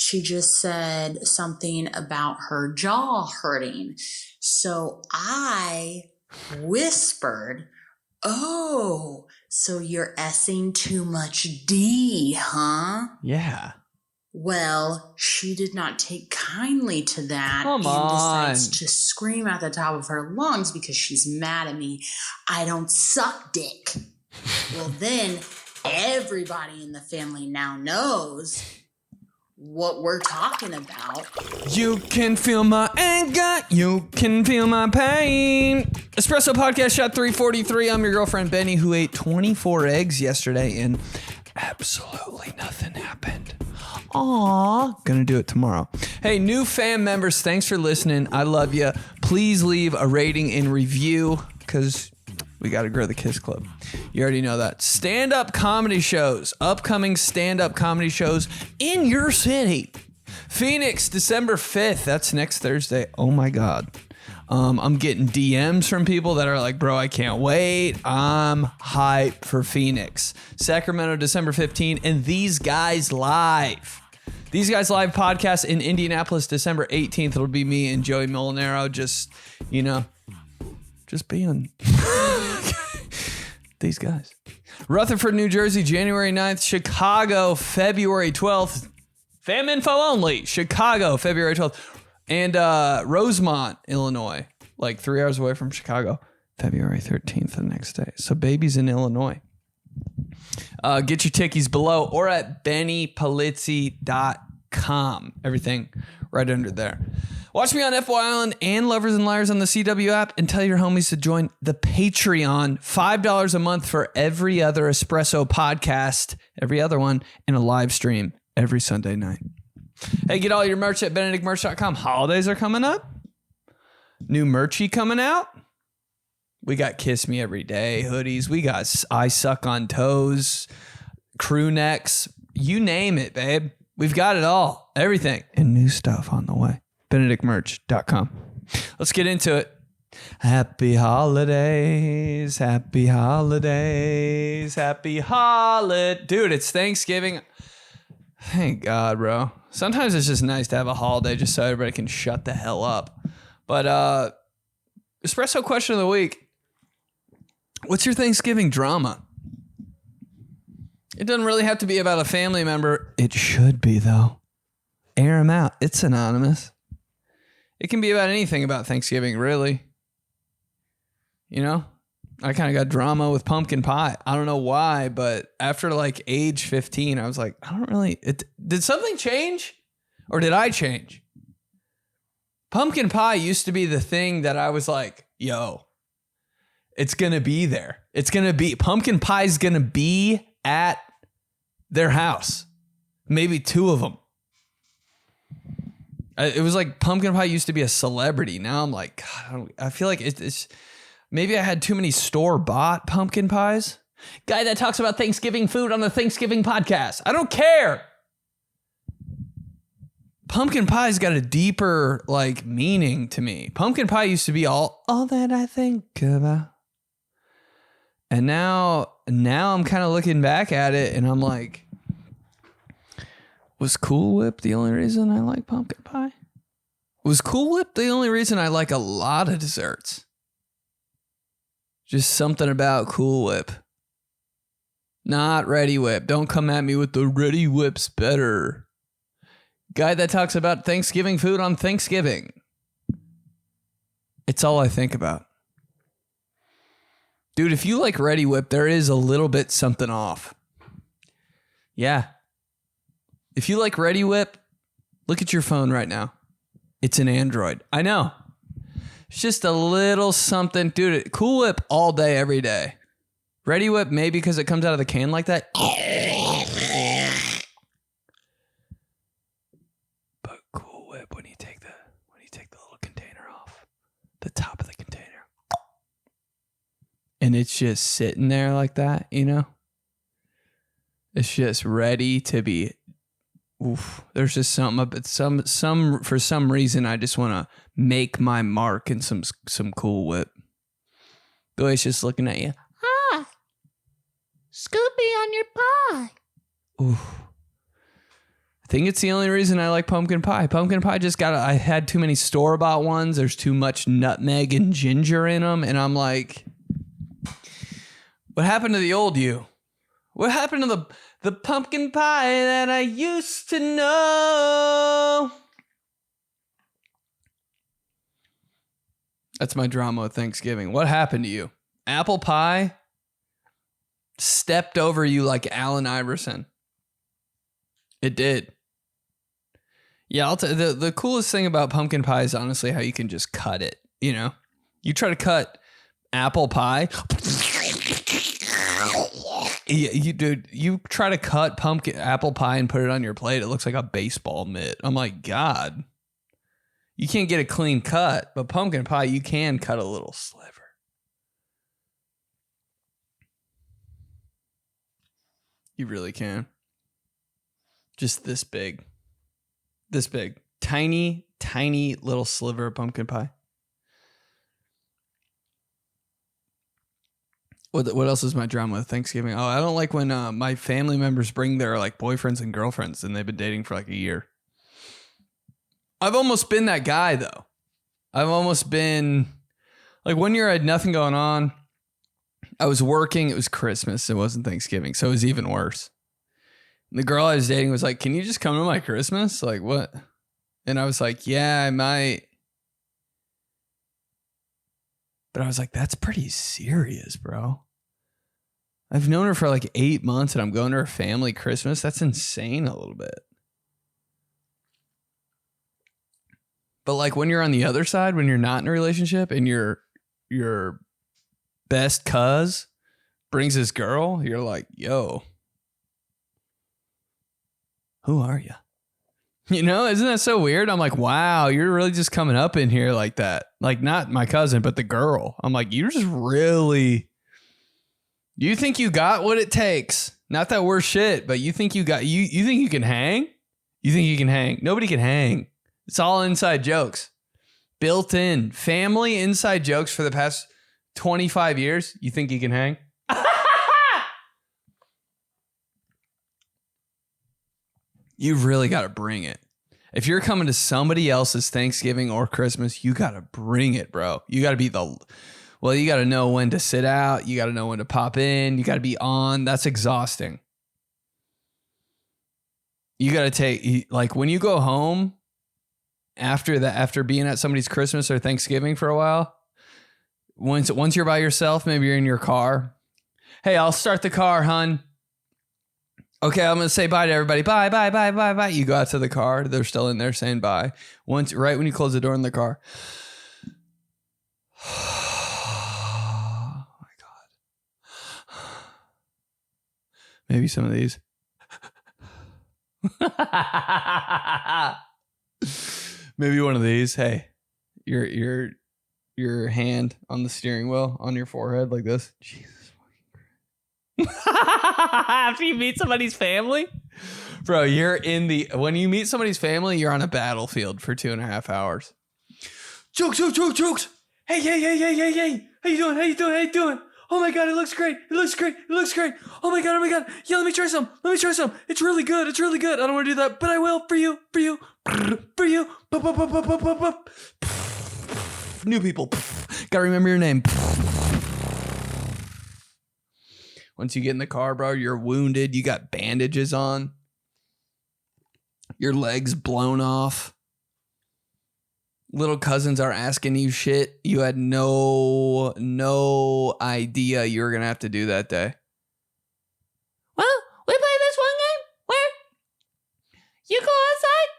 She just said something about her jaw hurting. So I whispered, "Oh, so you're essing too much D, huh?" Yeah. Well, she did not take kindly to that Come and on. decides to scream at the top of her lungs because she's mad at me. "I don't suck dick." Well, then everybody in the family now knows what we're talking about. You can feel my anger. You can feel my pain. Espresso Podcast Shot 343. I'm your girlfriend, Benny, who ate 24 eggs yesterday and absolutely nothing happened. Aw. Gonna do it tomorrow. Hey, new fan members, thanks for listening. I love you. Please leave a rating and review because we got to grow the Kiss Club. You already know that. Stand-up comedy shows. Upcoming stand-up comedy shows in your city. Phoenix, December 5th. That's next Thursday. Oh, my God. I'm getting DMs from people that are like, bro, I can't wait. I'm hyped for Phoenix. Sacramento, December 15th. And These Guys Live. These Guys Live podcast in Indianapolis, December 18th. It'll be me and Joey Molinaro just being these guys. Rutherford, New Jersey, January 9th. Chicago, February 12th. Fam info only. Chicago, February 12th. And Rosemont, Illinois, like 3 hours away from Chicago, February 13th, the next day. So babies in Illinois. Get your tickies below or at bennypolizzi.com. Everything right under there. Watch me on FY Island and Lovers and Liars on the CW app, and tell your homies to join the Patreon. $5 a month for every other Espresso podcast, every other one, and a live stream every Sunday night. Hey, get all your merch at benedictmerch.com. Holidays are coming up. New merchy coming out. We got Kiss Me Every Day hoodies. We got I Suck on Toes, crew necks. You name it, babe. We've got it all. Everything. And new stuff on the way. benedictmerch.com. Let's get into it. Happy holidays. Happy holidays. Happy holiday. Dude, it's Thanksgiving. Thank God, bro. Sometimes it's just nice to have a holiday just so everybody can shut the hell up. But Espresso question of the week. What's your Thanksgiving drama? It doesn't really have to be about a family member. It should be, though. Air them out. It's anonymous. It can be about anything about Thanksgiving, really. You know? I kind of got drama with pumpkin pie. I don't know why, but after like age 15, I was like, I don't really... Did something change? Or did I change? Pumpkin pie used to be the thing that I was like, yo, it's going to be there. It's going to be... Pumpkin pie's going to be at their house. Maybe two of them. It was like pumpkin pie used to be a celebrity. Now I'm like, God, I feel like it's... Maybe I had too many store-bought pumpkin pies. Guy that talks about Thanksgiving food on the Thanksgiving podcast. I don't care. Pumpkin pie's got a deeper, like, meaning to me. Pumpkin pie used to be all that I think about. And now I'm kind of looking back at it, and I'm like, was Cool Whip the only reason I like pumpkin pie? Was Cool Whip the only reason I like a lot of desserts? Just something about Cool Whip. Not Ready Whip. Don't come at me with the Ready Whip's better. Guy that talks about Thanksgiving food on Thanksgiving. It's all I think about. Dude, if you like Ready Whip, there is a little bit something off. Yeah. If you like Ready Whip, look at your phone right now. It's an Android. I know. It's just a little something. Dude, Cool Whip all day, every day. Ready Whip, maybe because it comes out of the can like that. But Cool Whip, when you take the little container off, the top of the container, and it's just sitting there like that, you know? It's just ready to be. Oof, there's just something, but some for some reason I just want to make my mark in some Cool Whip. The way it's just looking at you. think it's the only reason I like pumpkin pie. Pumpkin pie I had too many store-bought ones. There's too much nutmeg and ginger in them. And I'm like, what happened to the old you? What happened to the pumpkin pie that I used to know? That's my drama with Thanksgiving. What happened to you? Apple pie stepped over you like Allen Iverson. It did. Yeah, the coolest thing about pumpkin pie is honestly how you can just cut it. You know, you try to cut apple pie. You try to cut apple pie and put it on your plate. It looks like a baseball mitt. I'm like, God, you can't get a clean cut, but pumpkin pie, you can cut a little sliver. You really can. Just this big. This big. Tiny, tiny little sliver of pumpkin pie. What else is my drama with Thanksgiving? Oh, I don't like when my family members bring their like boyfriends and girlfriends and they've been dating for like a year. I've almost been that guy though. I've almost been like 1 year I had nothing going on. I was working. It was Christmas. It wasn't Thanksgiving. So it was even worse. And the girl I was dating was like, can you just come to my Christmas? Like what? And I was like, yeah, I might. But I was like, that's pretty serious, bro. I've known her for like 8 months and I'm going to her family Christmas. That's insane a little bit. But like when you're on the other side, when you're not in a relationship and your best cuz brings this girl, you're like, yo, who are you? You know, isn't that so weird? I'm like, wow, you're really just coming up in here like that. Like not my cousin, but the girl. I'm like, you're just really, you think you got what it takes. Not that we're shit, but you think you got, you think you can hang? You think you can hang? Nobody can hang. It's all inside jokes. Built in. Family inside jokes for the past 25 years. You think you can hang? You've really got to bring it. If you're coming to somebody else's Thanksgiving or Christmas, you got to bring it, bro. You got to be you got to know when to sit out. You got to know when to pop in. You got to be on. That's exhausting. You got to take, like when you go home after being at somebody's Christmas or Thanksgiving for a while, once you're by yourself, maybe you're in your car. Hey, I'll start the car, hun. Okay, I'm going to say bye to everybody. Bye, bye, bye, bye, bye. You go out to the car. They're still in there saying bye. Right when you close the door in the car. Oh, my God. Maybe some of these. Maybe one of these. Hey, your hand on the steering wheel on your forehead like this. Jesus. After you meet somebody's family, bro, when you meet somebody's family, you're on a battlefield for 2.5 hours. Jokes. Hey. How you doing? Oh my God, it looks great. Oh my God. Yeah, let me try some. It's really good. I don't want to do that, but I will for you. New people. Gotta remember your name. Once you get in the car, bro, you're wounded. You got bandages on. Your legs blown off. Little cousins are asking you shit. You had no idea you were going to have to do that day. Well, we play this one game where you go outside.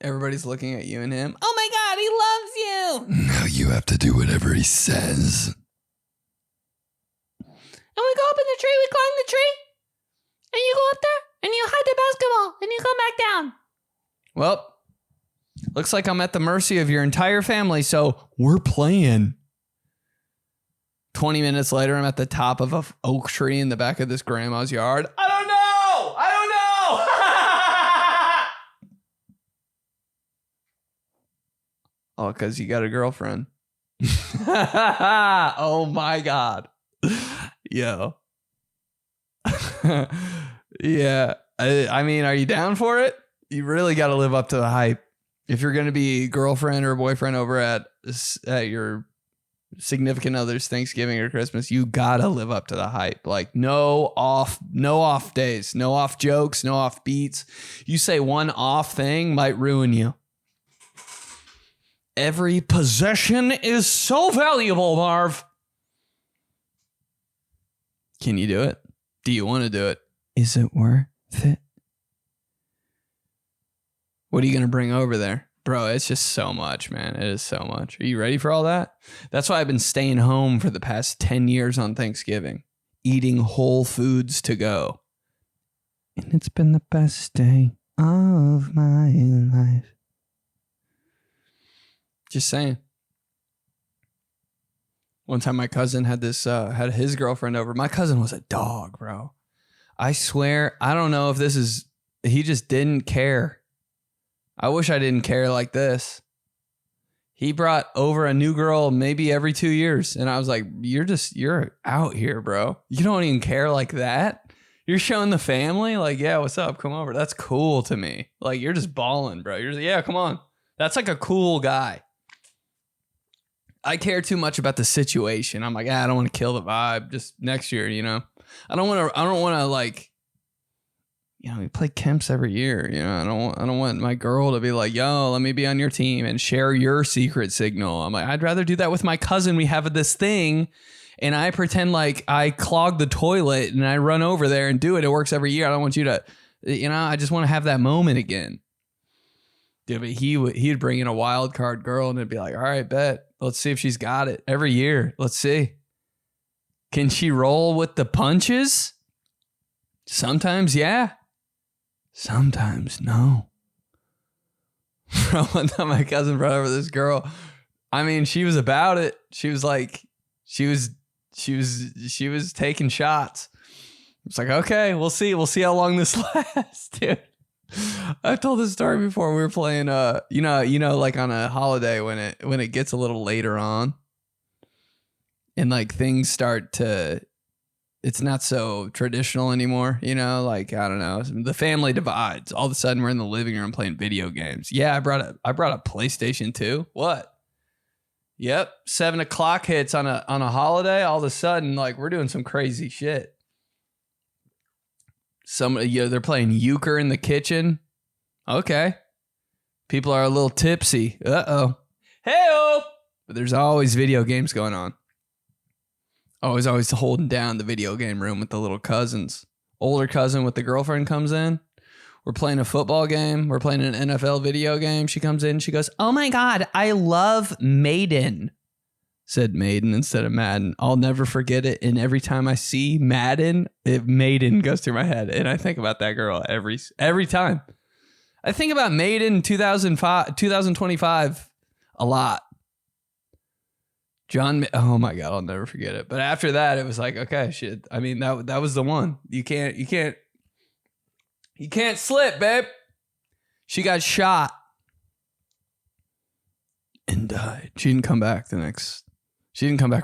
Everybody's looking at you and him. Oh my God, he loves you. Now you have to do whatever he says. And we go up in the tree, we climb the tree, and you go up there, and you hide the basketball, and you come back down. Well, looks like I'm at the mercy of your entire family, so we're playing. 20 minutes later, I'm at the top of an oak tree in the back of this grandma's yard. I don't know! Oh, because you got a girlfriend. Oh, my God. Yo. Yeah. I mean, are you down for it? You really got to live up to the hype. If you're going to be girlfriend or boyfriend over at your significant other's Thanksgiving or Christmas, you got to live up to the hype. Like no off days, no off jokes, no off beats. You say one off thing might ruin you. Every possession is so valuable, Marv. Can you do it? Do you want to do it? Is it worth it? What are you going to bring over there? Bro, it's just so much, man. It is so much. Are you ready for all that? That's why I've been staying home for the past 10 years on Thanksgiving, eating whole foods to go. And it's been the best day of my life. Just saying. One time my cousin had his girlfriend over. My cousin was a dog, bro. I swear, I don't know if he just didn't care. I wish I didn't care like this. He brought over a new girl maybe every 2 years. And I was like, you're out here, bro. You don't even care like that. You're showing the family like, yeah, what's up? Come over. That's cool to me. Like, you're just balling, bro. You're just, yeah, come on. That's like a cool guy. I care too much about the situation. I'm like, I don't want to kill the vibe. Just next year, you know. I don't want to like, you know, we play Kemps every year. You know, I don't want my girl to be like, yo, let me be on your team and share your secret signal. I'm like, I'd rather do that with my cousin. We have this thing, and I pretend like I clog the toilet and I run over there and do it. It works every year. I don't want you to, you know. I just want to have that moment again. Dude, but he'd bring in a wild card girl and it'd be like, all right, bet. Let's see if she's got it every year. Let's see. Can she roll with the punches? Sometimes, yeah. Sometimes, no. One time my cousin brought over this girl. I mean, she was about it. She was like, she was taking shots. It's like, okay, we'll see. We'll see how long this lasts, dude. I've told this story before. We were playing, you know, like on a holiday when it gets a little later on, and like things start to, it's not so traditional anymore. You know, like I don't know, the family divides. All of a sudden, we're in the living room playing video games. Yeah, I brought a PlayStation 2. What? Yep, 7 o'clock hits on a holiday. All of a sudden, like we're doing some crazy shit. They're playing euchre in the kitchen. Okay. People are a little tipsy. Uh-oh. Hey-oh. But there's always video games going on. Always holding down the video game room with the little cousins. Older cousin with the girlfriend comes in. We're playing a football game. We're playing an NFL video game. She comes in. She goes, oh my God, I love Maiden. Said Maiden instead of Madden. I'll never forget it. And every time I see Madden, Maiden goes through my head. And I think about that girl every time. I think about Maiden 2025 a lot. Oh my God, I'll never forget it. But after that, it was like, okay, shit. I mean, that was the one. You can't slip, babe. She got shot and died. She didn't come back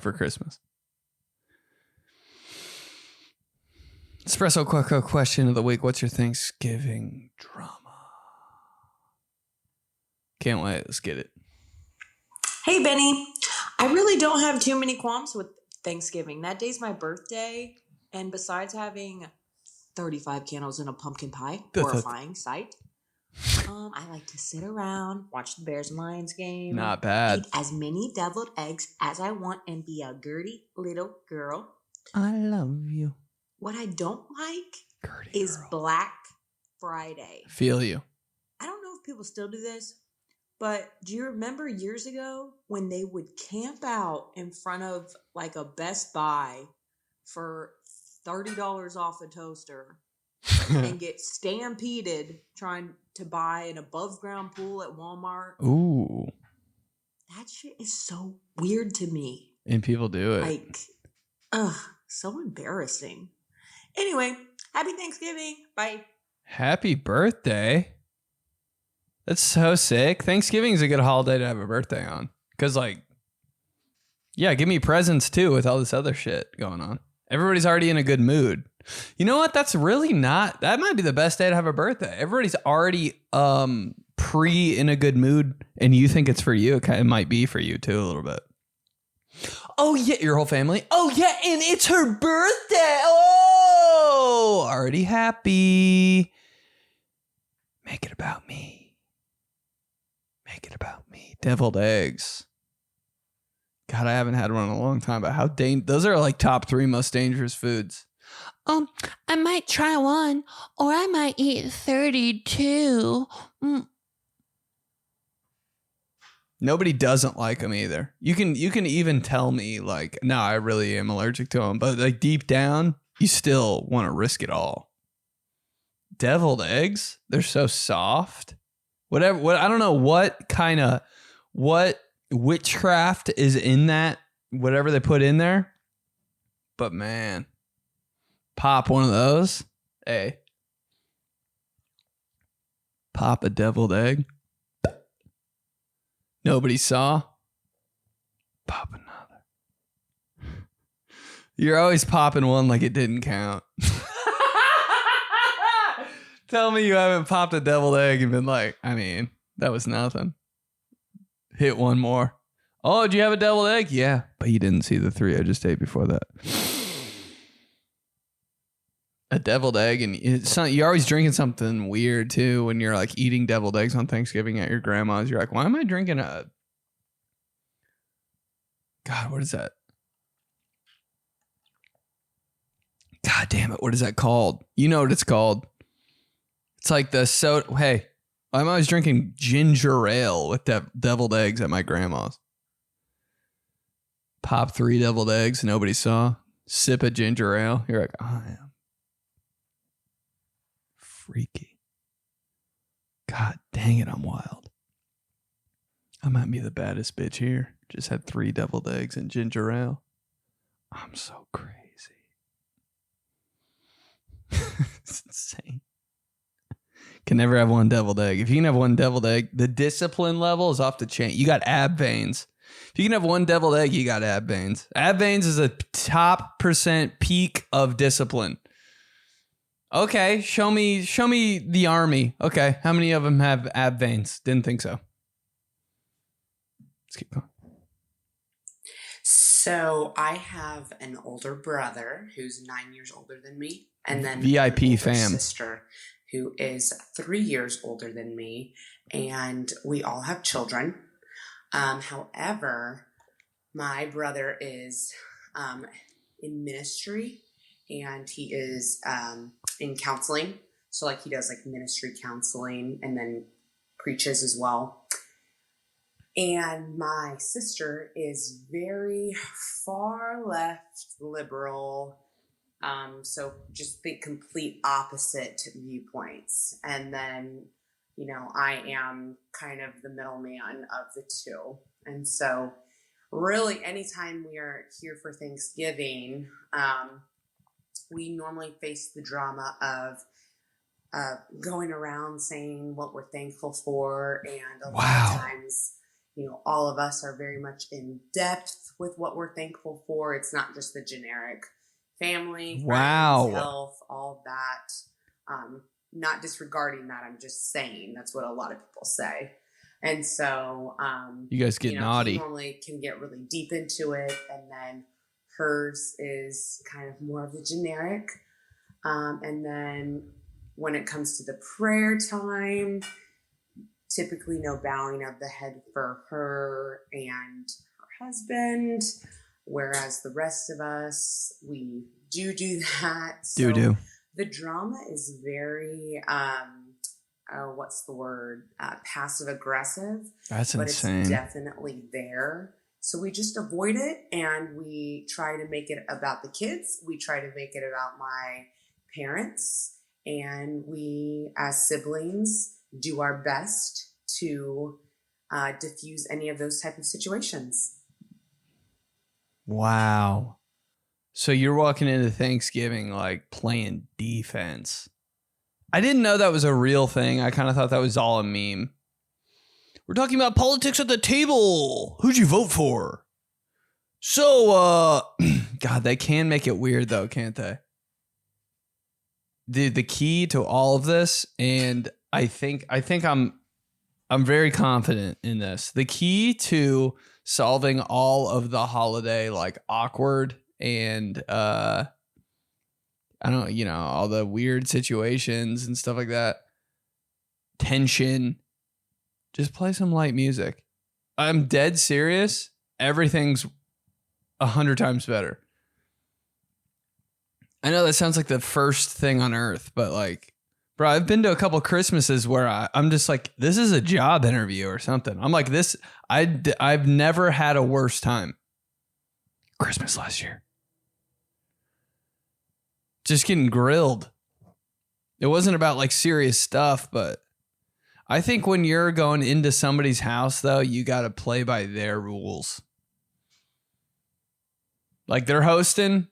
for Christmas. Espresso Quaco question of the week. What's your Thanksgiving drama? Can't wait. Let's get it. Hey, Benny. I really don't have too many qualms with Thanksgiving. That day's my birthday. And besides having 35 candles in a pumpkin pie, horrifying sight, I like to sit around, watch the Bears and Lions game. Not bad. Eat as many deviled eggs as I want and be a gertie little girl. I love you. What I don't like Gertie is girl. Black Friday. Feel you. I don't know if people still do this, but do you remember years ago when they would camp out in front of like a Best Buy for $30 off a toaster and get stampeded trying to buy an above ground pool at Walmart? Ooh. That shit is so weird to me. And people do it. Like, so embarrassing. Anyway, happy Thanksgiving. Bye. Happy birthday. That's so sick. Thanksgiving is a good holiday to have a birthday on. Because, like, yeah, give me presents too with all this other shit going on. Everybody's already in a good mood. You know what? That's really not. That might be the best day to have a birthday. Everybody's already pre in a good mood, and you think it's for you. It might be for you too a little bit. Oh yeah, your whole family. Oh yeah, and it's her birthday. Oh, already happy. Make it about me. Make it about me. Deviled eggs. God, I haven't had one in a long time. But those are like top 3 most dangerous foods. I might try one, or I might eat 32. Nobody doesn't like them either. You can even tell me like, no, I really am allergic to them. But like deep down, you still want to risk it all. Deviled eggs, they're so soft. Whatever. I don't know what witchcraft is in that. Whatever they put in there. But man, pop one of those. Hey, pop a deviled egg. Nobody saw. Pop another. You're always popping one like it didn't count. Tell me you haven't popped a deviled egg and been like, I mean, that was nothing. Hit one more. Oh, did you have a deviled egg? Yeah, but you didn't see the 3 I just ate before that. A deviled egg, and you're always drinking something weird too when you're like eating deviled eggs on Thanksgiving at your grandma's. You're like, why am I drinking God, what is that? God damn it, what is that called? You know what it's called. It's like the soda. Hey, I'm always drinking ginger ale with deviled eggs at my grandma's. Pop 3 deviled eggs, nobody saw. Sip a ginger ale. You're like, oh, yeah. Freaky. God dang it, I'm wild. I might be the baddest bitch here. Just had 3 deviled eggs and ginger ale. I'm so crazy. It's insane. Can never have one deviled egg. If you can have one deviled egg, the discipline level is off the chain. You got ab veins. If you can have one deviled egg, you got ab veins. Ab veins is a top % peak of discipline. Okay, show me the army. Okay, how many of them have ab veins? Didn't think so. Let's keep going. So I have an older brother who's 9 years older than me, and then VIP an older fam. sister who is 3 years older than me, and we all have children. However, my brother is in ministry, and he is in counseling. So like he does like ministry counseling and then preaches as well. And my sister is very far left liberal. So just the complete opposite viewpoints. And then, you know, I am kind of the middleman of the two. And so really anytime we are here for Thanksgiving, we normally face the drama of going around saying what we're thankful for. And a lot of times, you know, all of us are very much in depth with what we're thankful for. It's not just the generic family, friends, health, all of that. Not disregarding that. I'm just saying that's what a lot of people say. And so, you guys get naughty. He normally can get really deep into it. And then hers is kind of more of the generic. And then when it comes to the prayer time, typically no bowing of the head for her and her husband, whereas the rest of us, we do that. So the drama is very, what's the word? Passive aggressive. That's insane. But it's definitely there. So we just avoid it and we try to make it about the kids. We try to make it about my parents, and we as siblings do our best to diffuse any of those type of situations. Wow. So you're walking into Thanksgiving like playing defense. I didn't know that was a real thing. I kind of thought that was all a meme. We're talking about politics at the table. Who'd you vote for? So, God, they can make it weird though, can't they? the key to all of this, and I think I'm very confident in this. The key to solving all of the holiday like awkward and I don't, all the weird situations and stuff like that, tension, just play some light music. I'm dead serious. Everything's 100 times better. I know that sounds like the first thing on earth, but like, bro, I've been to a couple Christmases where I'm just like, this is a job interview or something. I'm like this. I've never had a worse time. Christmas last year. Just getting grilled. It wasn't about like serious stuff, but I think when you're going into somebody's house, though, you got to play by their rules. Like they're hosting.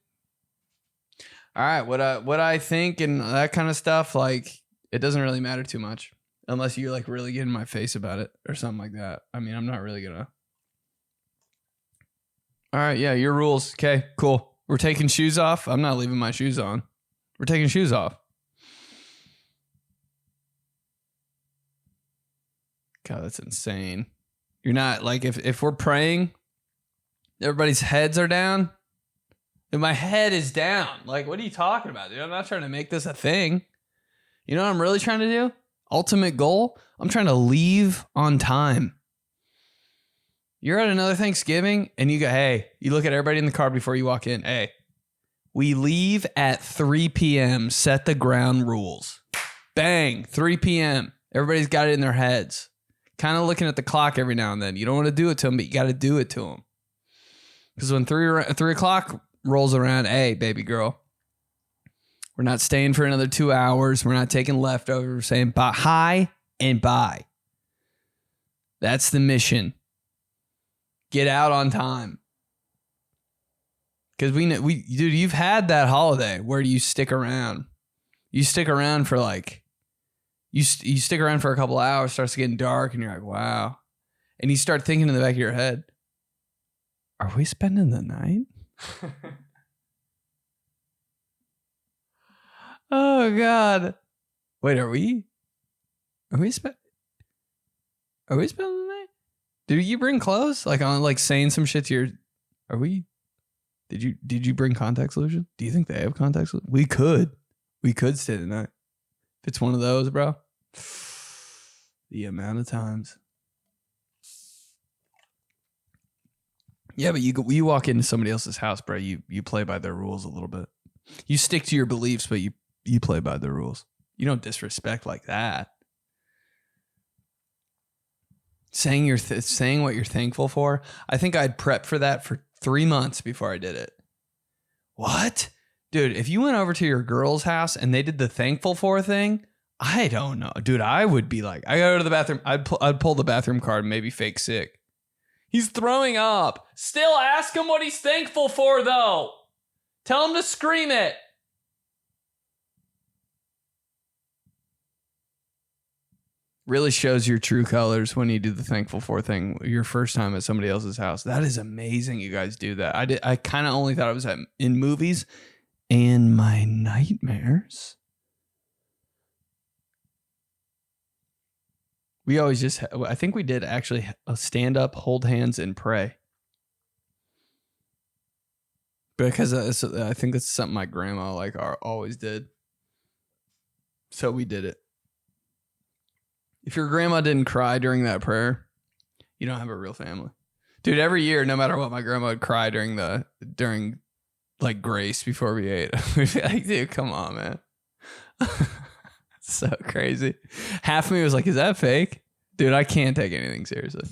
All right, what I think and that kind of stuff, like it doesn't really matter too much unless you like really get in my face about it or something like that. I mean, I'm not really gonna. All right, yeah, your rules. Okay, cool. We're taking shoes off. I'm not leaving my shoes on. We're taking shoes off. God, that's insane. You're not like if we're praying, everybody's heads are down. And my head is down. Like, what are you talking about, dude? I'm not trying to make this a thing. You know what I'm really trying to do? Ultimate goal? I'm trying to leave on time. You're at another Thanksgiving and you go, hey, you look at everybody in the car before you walk in. Hey, we leave at 3 p.m. Set the ground rules. Bang, 3 p.m. Everybody's got it in their heads. Kind of looking at the clock every now and then. You don't want to do it to them, but you got to do it to them. Because when 3 o'clock rolls around, hey, baby girl, we're not staying for another 2 hours. We're not taking leftovers. We're saying bye, hi and bye. That's the mission. Get out on time. Because dude, you've had that holiday where you stick around. You stick around for like, you stick around for a couple hours, starts getting dark, and you're like, wow. And you start thinking in the back of your head, are we spending the night? Oh God! Wait, are we spending the night? Did you bring clothes? Like on like saying some shit to your? Are we? Did you bring contact solution? Do you think they have contact solution? We could stay the night. If it's one of those, bro. The amount of times. Yeah, but you walk into somebody else's house, bro. You play by their rules a little bit. You stick to your beliefs, but you play by the rules. You don't disrespect like that. Saying what you're thankful for. I think I'd prep for that for 3 months before I did it. What? Dude, if you went over to your girl's house and they did the thankful for thing, I don't know. Dude, I would be like, I go to the bathroom. I'd pull the bathroom card and maybe fake sick. He's throwing up. Still ask him what he's thankful for, though. Tell him to scream it. Really shows your true colors when you do the thankful for thing your first time at somebody else's house. That is amazing you guys do that. I kind of only thought it was in movies and my nightmares. We always just, I think we did actually stand up, hold hands, and pray. Because I think that's something my grandma always did. So we did it. If your grandma didn't cry during that prayer, you don't have a real family. Dude, every year, no matter what, my grandma would cry during like grace before we ate. We'd be like, dude, come on, man. So crazy. Half of me was like, is that fake? Dude, I can't take anything seriously.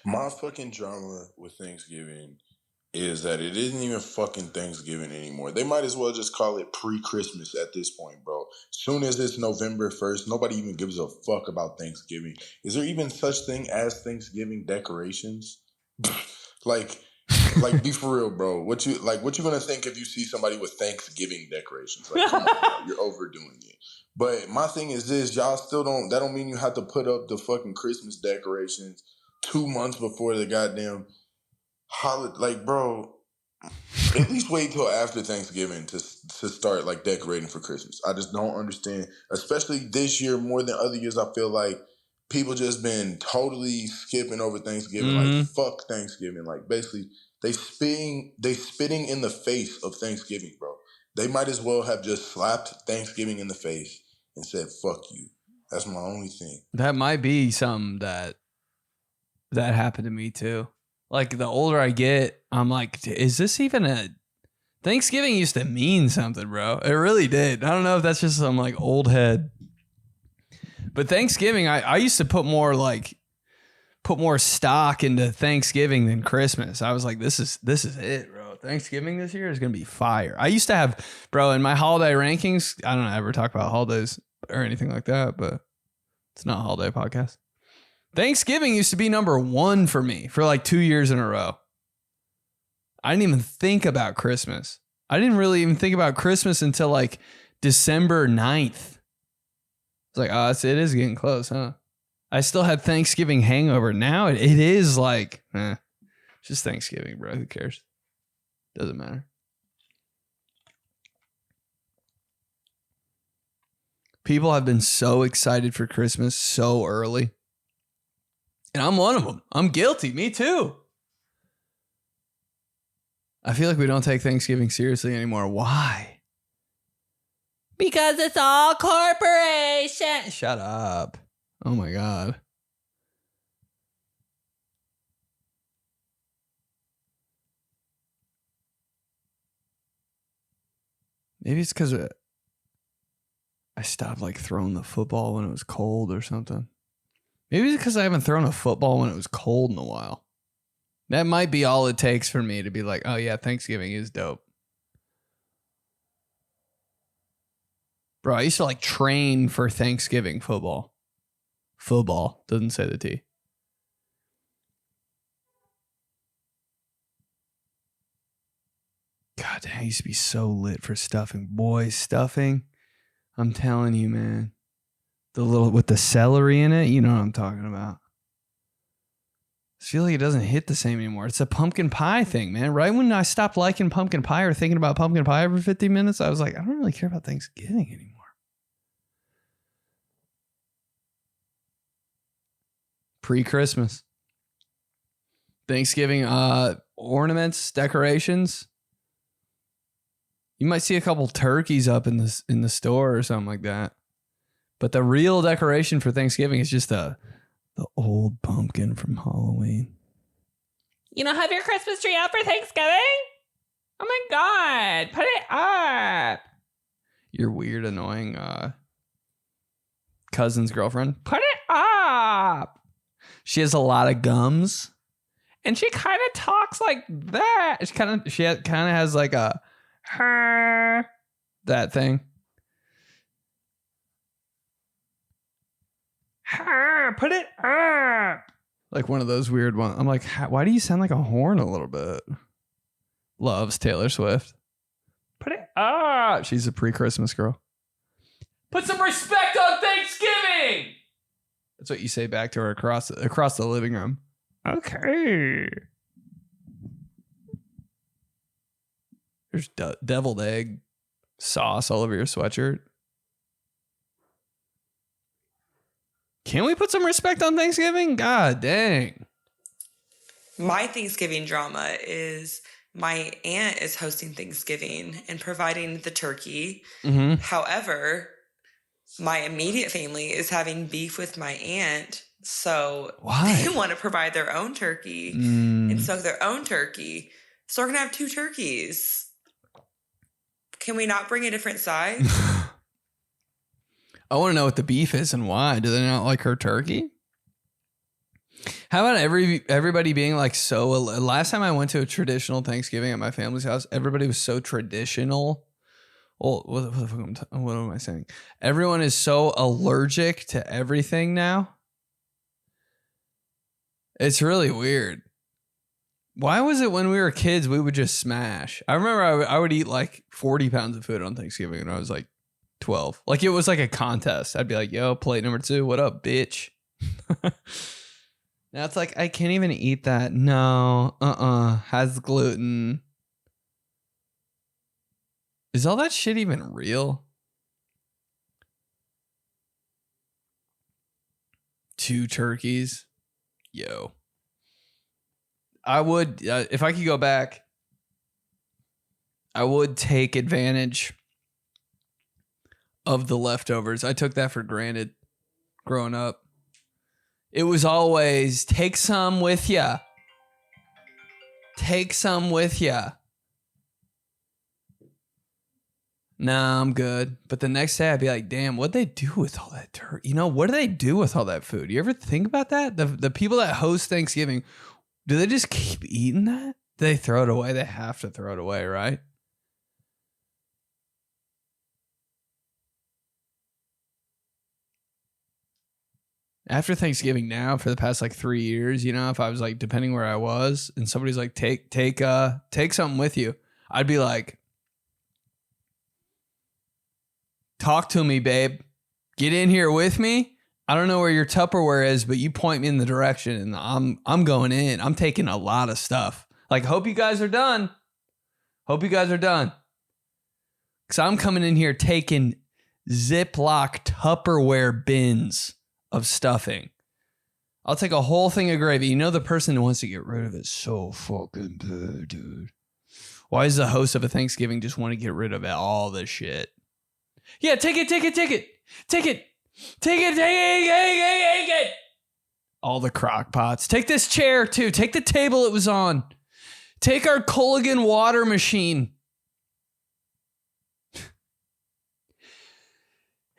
My fucking drama with Thanksgiving is that it isn't even fucking Thanksgiving anymore. They might as well just call it pre-Christmas at this point, bro. Soon as it's November 1st, nobody even gives a fuck about Thanksgiving. Is there even such thing as Thanksgiving decorations? like be for real, bro. What you gonna think if you see somebody with Thanksgiving decorations? Like, come on, bro, you're overdoing it. But my thing is this, y'all still that don't mean you have to put up the fucking Christmas decorations 2 months before the goddamn holiday. Like, bro, At least wait till after Thanksgiving to start like decorating for Christmas. I just don't understand, especially this year more than other years. I feel like people just been totally skipping over Thanksgiving. Like fuck Thanksgiving. Like basically they spitting in the face of Thanksgiving, bro. They might as well have just slapped Thanksgiving in the face and said fuck you. That's my only thing. That might be something that happened to me too. Like the older I get, I'm like, is this even a Thanksgiving used to mean something, bro. It really did. I don't know if that's just some like old head. But Thanksgiving, I used to put more stock into Thanksgiving than Christmas. I was like, this is it, bro. Thanksgiving this year is gonna be fire. I used to have, bro, in my holiday rankings, I don't ever talk about holidays or anything like that, but it's not a holiday podcast. Thanksgiving used to be number 1 for me for like 2 years in a row. I didn't even think about Christmas. I didn't really even think about Christmas until like December 9th. It's like, oh, it is getting close, huh? I still had Thanksgiving hangover. Now it is like, it's just Thanksgiving, bro. Who cares? Doesn't matter. People have been so excited for Christmas so early. And I'm one of them. I'm guilty. Me too. I feel like we don't take Thanksgiving seriously anymore. Why? Because it's all corporation. Shut up. Oh my God. Maybe it's because I stopped like throwing the football when it was cold or something. Maybe it's because I haven't thrown a football when it was cold in a while. That might be all it takes for me to be like, oh yeah, Thanksgiving is dope. Bro, I used to like train for Thanksgiving football. Football, doesn't say the T. God, I used to be so lit for stuffing. Boy, stuffing. I'm telling you, man. The little with the celery in it, you know what I'm talking about. I feel like it doesn't hit the same anymore. It's a pumpkin pie thing, man. Right when I stopped liking pumpkin pie or thinking about pumpkin pie every 50 minutes, I was like, I don't really care about Thanksgiving anymore. Pre-Christmas. Thanksgiving ornaments, decorations. You might see a couple turkeys up in the store or something like that. But the real decoration for Thanksgiving is just the old pumpkin from Halloween. You don't have your Christmas tree out for Thanksgiving? Oh my God, put it up. Your weird, annoying cousin's girlfriend. Put it up. She has a lot of gums. And she kind of talks like that. She kind of has like a that thing. Put it up. Like one of those weird ones. I'm like, why do you sound like a horn a little bit? Loves Taylor Swift. Put it up. She's a pre-Christmas girl. Put some respect on Thanksgiving. That's what you say back to her across the living room. Okay. There's deviled egg sauce all over your sweatshirt. Can we put some respect on Thanksgiving? God dang. My Thanksgiving drama is my aunt is hosting Thanksgiving and providing the turkey. Mm-hmm. However, my immediate family is having beef with my aunt. So they want to provide their own turkey and soak their own turkey. So we're going to have 2 turkeys. Can we not bring a different side? I want to know what the beef is and why. Do they not like her turkey? How about everybody being like so... Last time I went to a traditional Thanksgiving at my family's house, everybody was so traditional. Well, what am I saying? Everyone is so allergic to everything now. It's really weird. Why was it when we were kids, we would just smash? I remember I would eat like 40 pounds of food on Thanksgiving when I was like 12. Like it was like a contest. I'd be like, yo, plate number 2. What up, bitch? Now it's like, I can't even eat that. No, has gluten. Is all that shit even real? 2 turkeys? Yo. I would, if I could go back, I would take advantage of the leftovers. I took that for granted growing up. It was always take some with ya. Take some with ya. Nah, I'm good. But the next day I'd be like, damn, what'd they do with all that turkey? You know, what do they do with all that food? You ever think about that? The people that host Thanksgiving, do they just keep eating that? Do they throw it away? They have to throw it away, right? After Thanksgiving now, for the past like 3 years, you know, if I was like, depending where I was, and somebody's like, take something with you, I'd be like, talk to me, babe. Get in here with me. I don't know where your Tupperware is, but you point me in the direction, and I'm going in. I'm taking a lot of stuff. Like, hope you guys are done. Hope you guys are done. Because I'm coming in here taking Ziploc Tupperware bins of stuffing. I'll take a whole thing of gravy. You know, the person who wants to get rid of it so fucking bad, dude. Why does the host of a Thanksgiving just want to get rid of all this shit? Yeah, take it. All the crock pots. Take this chair too. Take the table it was on. Take our Culligan water machine.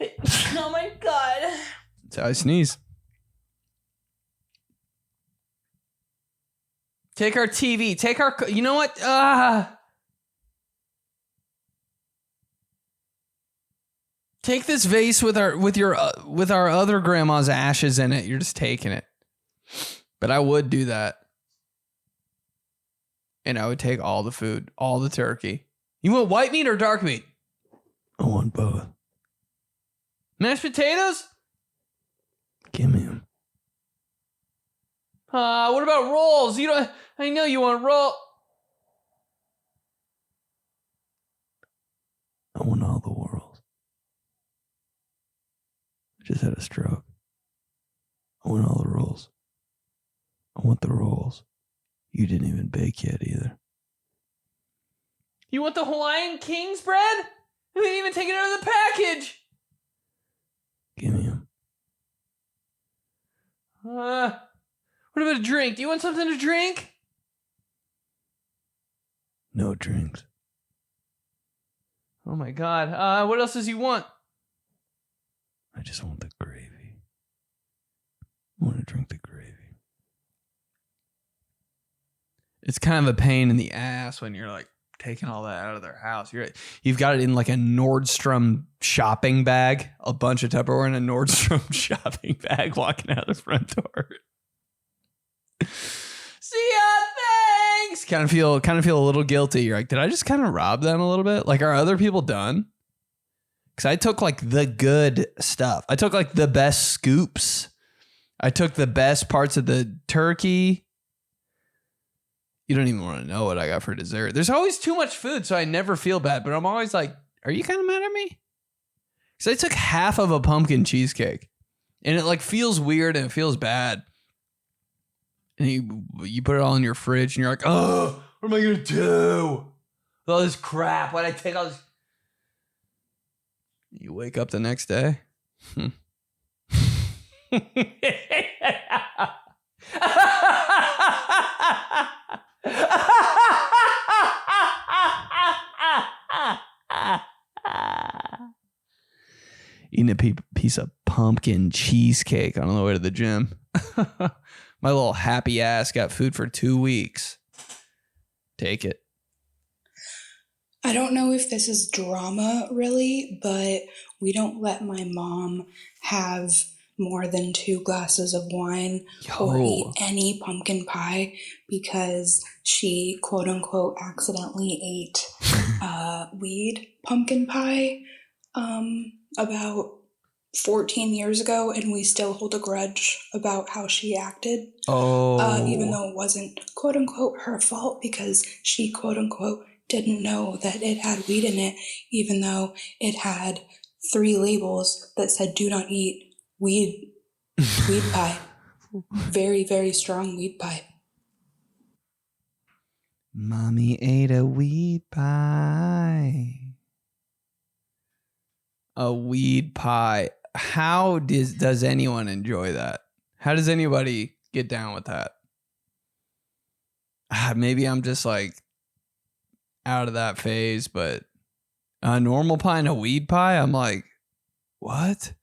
Oh my God. That's how I sneeze. Take our TV. Take our, you know what? Take this vase with our other grandma's ashes in it. You're just taking it. But I would do that. And I would take all the food, all the turkey. You want white meat or dark meat? I want both. Mashed potatoes? Give me them. What about rolls? I know you want roll. I want all the world. I just had a stroke. I want all the rolls. I want the rolls. You didn't even bake yet either. You want the Hawaiian King's bread? We didn't even take it out of the package. Give me them. What about a drink? Do you want something to drink? No drinks. Oh my God. What else does he want? I just want the gravy. I want to drink the gravy. It's kind of a pain in the ass when you're like taking all that out of their house. You've got it in like a Nordstrom shopping bag, a bunch of Tupperware in a Nordstrom shopping bag, walking out the front door. See ya, thanks. Kind of feel a little guilty. You're like, did I just kind of rob them a little bit? Like, are other people done? Because I took like the good stuff. I took like the best scoops. I took the best parts of the turkey. You don't even want to know what I got for dessert. There's always too much food, so I never feel bad. But I'm always like, are you kind of mad at me? Because I took half of a pumpkin cheesecake. And it like feels weird and it feels bad. And you put it all in your fridge and you're like, oh, what am I going to do with all this crap? Why'd I take all this? You wake up the next day. Eating a piece of pumpkin cheesecake on the way to the gym. My little happy ass got food for 2 weeks. Take it. I don't know if this is drama really, but we don't let my mom have more than 2 glasses of wine or eat any pumpkin pie because she quote unquote accidentally ate weed pumpkin pie about 14 years ago, and we still hold a grudge about how she acted. Even though it wasn't quote unquote her fault because she quote unquote didn't know that it had weed in it, even though it had 3 labels that said do not eat weed pie. Very, very strong weed pie. Mommy ate a weed pie. A weed pie. How does anyone enjoy that? How does anybody get down with that? Maybe I'm just like out of that phase, but a normal pie and a weed pie, I'm like, what?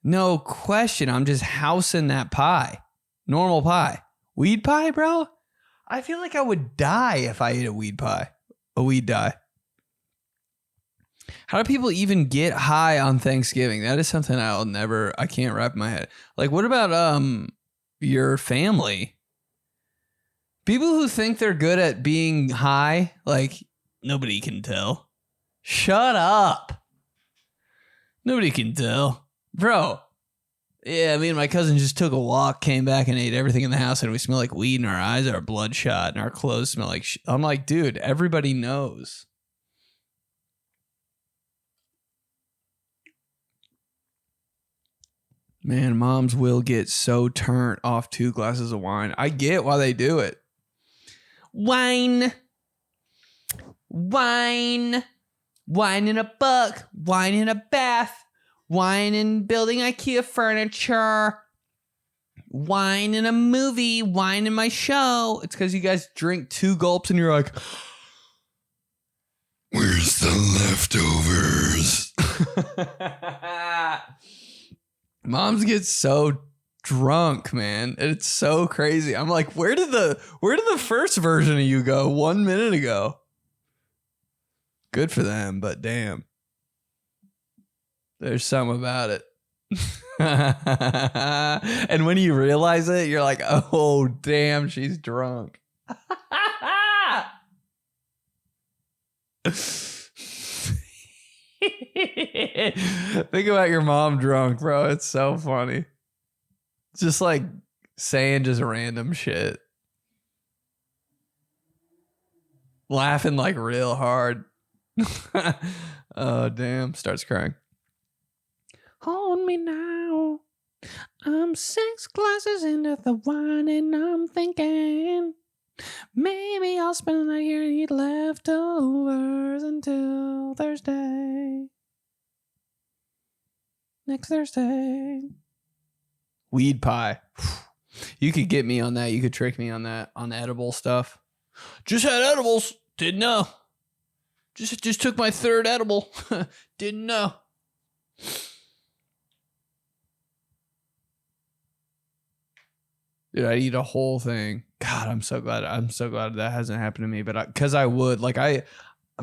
No question. I'm just housing that pie. Normal pie. Weed pie, bro? I feel like I would die if I ate a weed pie. A weed die. How do people even get high on Thanksgiving? That is something I can't wrap my head. Like, what about your family? People who think they're good at being high, like, nobody can tell. Shut up. Nobody can tell. Bro. Yeah, me and my cousin just took a walk, came back and ate everything in the house, and we smell like weed, and our eyes are bloodshot, and our clothes smell like shit. I'm like, dude, everybody knows. Man, moms will get so turned off 2 glasses of wine. I get why they do it. Wine. Wine. Wine in a book. Wine in a bath. Wine in building IKEA furniture. Wine in a movie. Wine in my show. It's because you guys drink 2 gulps and you're like, Where's the leftovers? Moms get so drunk, man. It's so crazy. I'm like, where did the first version of you go 1 minute ago? Good for them, but damn. There's something about it. And when you realize it, you're like, oh, damn, she's drunk. Think about your mom drunk, bro. It's so funny. Just like saying just random shit. Laughing like real hard. Oh, damn. Starts crying. Hold me now. I'm 6 glasses into the wine and I'm thinking maybe I'll spend the night here and eat leftovers until Thursday. Next Thursday. Weed pie. You could get me on that. You could trick me on that, on edible stuff. Just had edibles. Didn't know. Just took my 3rd edible. Didn't know. Dude, I eat a whole thing. God, I'm so glad that hasn't happened to me. But because I would, like,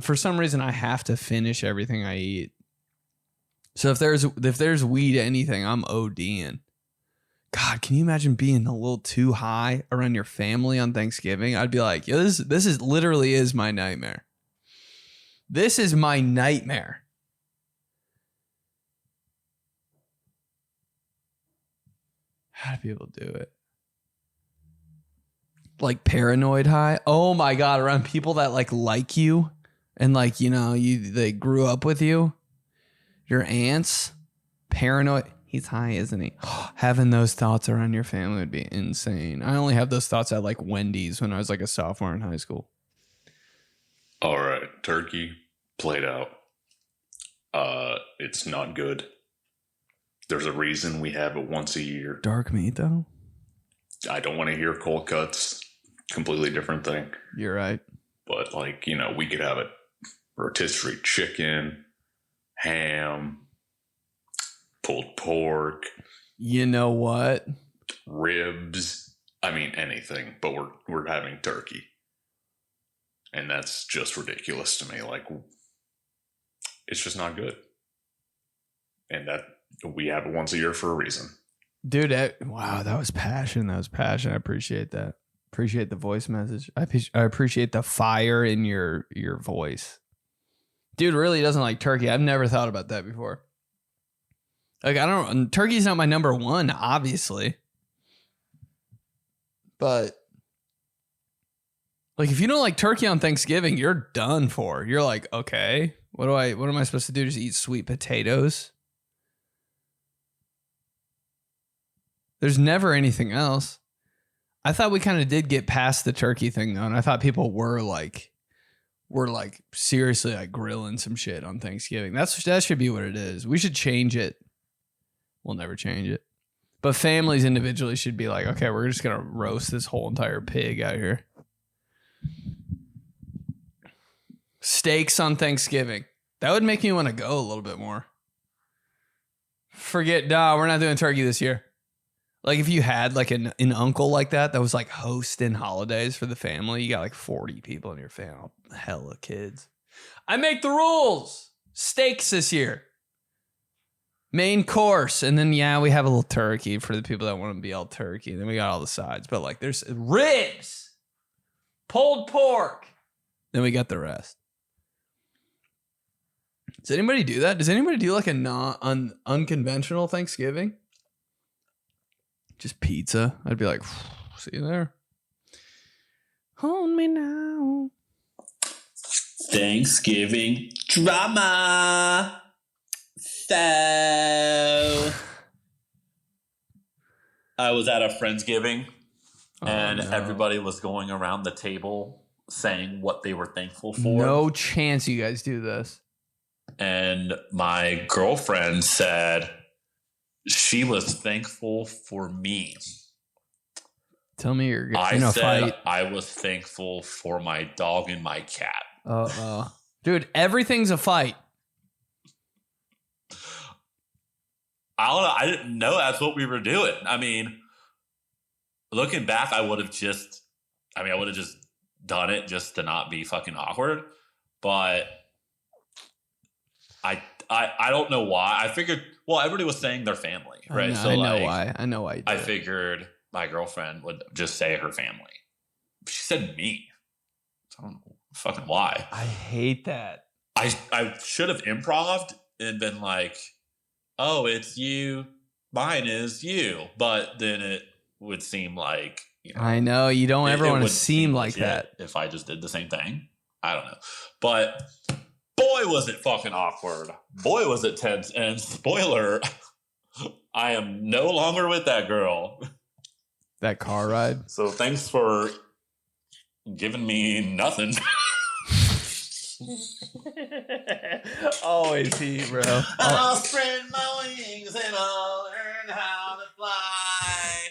for some reason, I have to finish everything I eat. So if there's weed anything, I'm ODing. God, can you imagine being a little too high around your family on Thanksgiving? I'd be like, yo, this is literally is my nightmare. This is my nightmare. How do people do it? Like paranoid high? Oh my God, around people that like you and like, you know, they grew up with you. Your aunts. Paranoid. He's high, isn't he? Having those thoughts around your family would be insane. I only have those thoughts at like Wendy's when I was like a sophomore in high school. All right, turkey played out. It's not good. There's a reason we have it once a year. Dark meat though? I don't want to hear cold cuts. Completely different thing. You're right. But like, you know, we could have it rotisserie chicken, ham, pulled pork. You know what? Ribs. I mean, anything. But we're having turkey. And that's just ridiculous to me. Like, it's just not good. And that we have it once a year for a reason. Dude, wow, that was passion. I appreciate that. Appreciate the voice message. I appreciate the fire in your voice. Dude really doesn't like turkey. I've never thought about that before. Like, turkey's not my number 1, obviously. But Like if you don't like turkey on Thanksgiving, you're done for. You're like, okay, what am I supposed to do? Just eat sweet potatoes? There's never anything else. I thought we kind of did get past the turkey thing though, and I thought people were like seriously like grilling some shit on Thanksgiving. That should be what it is. We should change it. We'll never change it. But families individually should be like, okay, we're just gonna roast this whole entire pig out here. Steaks on Thanksgiving. That would make me want to go a little bit more. We're not doing turkey this year. Like if you had like an uncle like that was like hosting holidays for the family, you got like 40 people in your family, hella kids. I make the rules. Steaks this year. Main course. And then, yeah, we have a little turkey for the people that want to be all turkey. And then we got all the sides. But like there's ribs, pulled pork. Then we got the rest. Does anybody do that? Does anybody do like a unconventional Thanksgiving? Just pizza. I'd be like, see you there. Hold me now. Thanksgiving drama. So I was at a Friendsgiving and everybody was going around the table saying what they were thankful for. No chance you guys do this. And my girlfriend said she was thankful for me. Tell me you're I in a said fight. I was thankful for my dog and my cat. Dude, everything's a fight. I don't know. I didn't know that's what we were doing. I mean, looking back, I would have just done it just to not be fucking awkward. But I don't know why. I figured, well, everybody was saying their family, right? I know why. I know why you did. I figured my girlfriend would just say her family. She said me. I don't know fucking why. I hate that. I should have improv'd and been like, oh, it's you. Mine is you. But then it would seem like, I know. You don't ever want to seem like that. If I just did the same thing. I don't know. But boy, was it fucking awkward. Boy, was it tense. And spoiler, I am no longer with that girl. That car ride? So thanks for giving me nothing. Always he, bro. I'll spread my wings and I'll learn how to fly.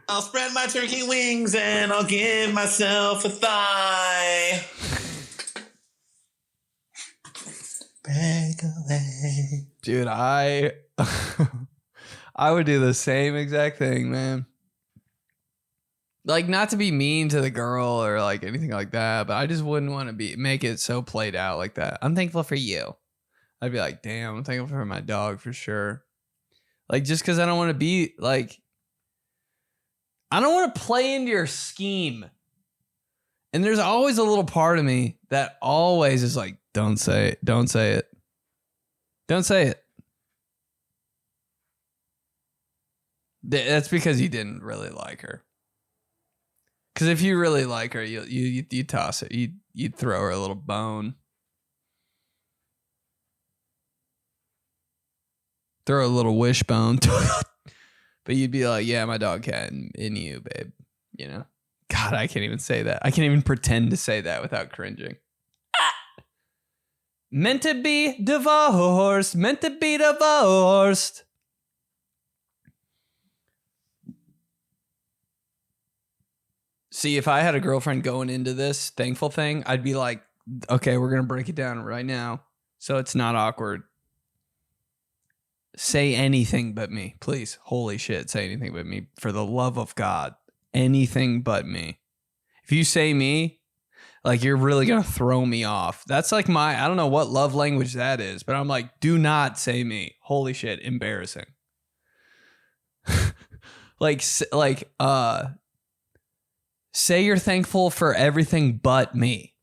I'll spread my turkey wings and I'll give myself a thigh. Break away. Dude, I would do the same exact thing, man. Like, not to be mean to the girl or like anything like that, but I just wouldn't want to make it so played out like that. I'm thankful for you. I'd be like, damn, I'm thankful for my dog for sure. Like, just because I don't want to be like, I don't want to play into your scheme. And there's always a little part of me that always is like, don't say it. Don't say it. Don't say it. That's because you didn't really like her. Because if you really like her, you toss it. You'd throw her a little bone. Throw a little wishbone. But you'd be like, yeah, my dog, cat, and you, babe. You know? God, I can't even say that. I can't even pretend to say that without cringing. Meant to be divorced. Meant to be divorced. See, if I had a girlfriend going into this thankful thing, I'd be like, okay, we're going to break it down right now so it's not awkward. Say anything but me, please. Holy shit, say anything but me. For the love of God, anything but me. If you say me, like, you're really going to throw me off. That's like I don't know what love language that is, but I'm like, do not say me. Holy shit, embarrassing. Say you're thankful for everything but me.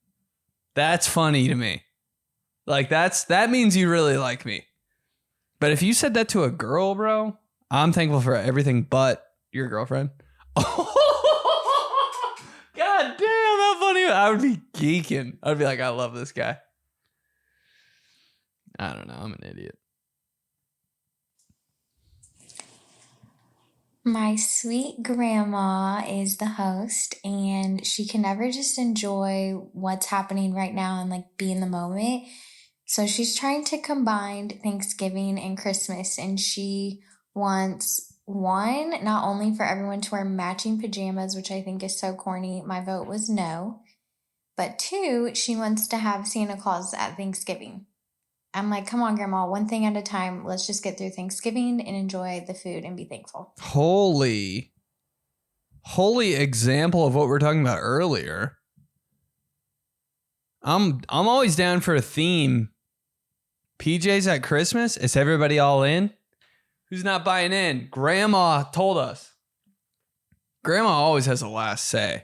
That's funny to me. Like, that means you really like me. But if you said that to a girl, bro, I'm thankful for everything but your girlfriend. God how funny. I would be geeking. I'd be like, I love this guy. I don't know. I'm an idiot. My sweet grandma is the host, and she can never just enjoy what's happening right now and like be in the moment. So she's trying to combine Thanksgiving and Christmas, and she wants one, not only for everyone to wear matching pajamas, which I think is so corny. My vote was no. But two, she wants to have Santa Claus at Thanksgiving. I'm like, come on, Grandma, one thing at a time. Let's just get through Thanksgiving and enjoy the food and be thankful. Holy example of what we were talking about earlier. I'm always down for a theme. PJs at Christmas? Is everybody all in? Who's not buying in? Grandma told us. Grandma always has the last say.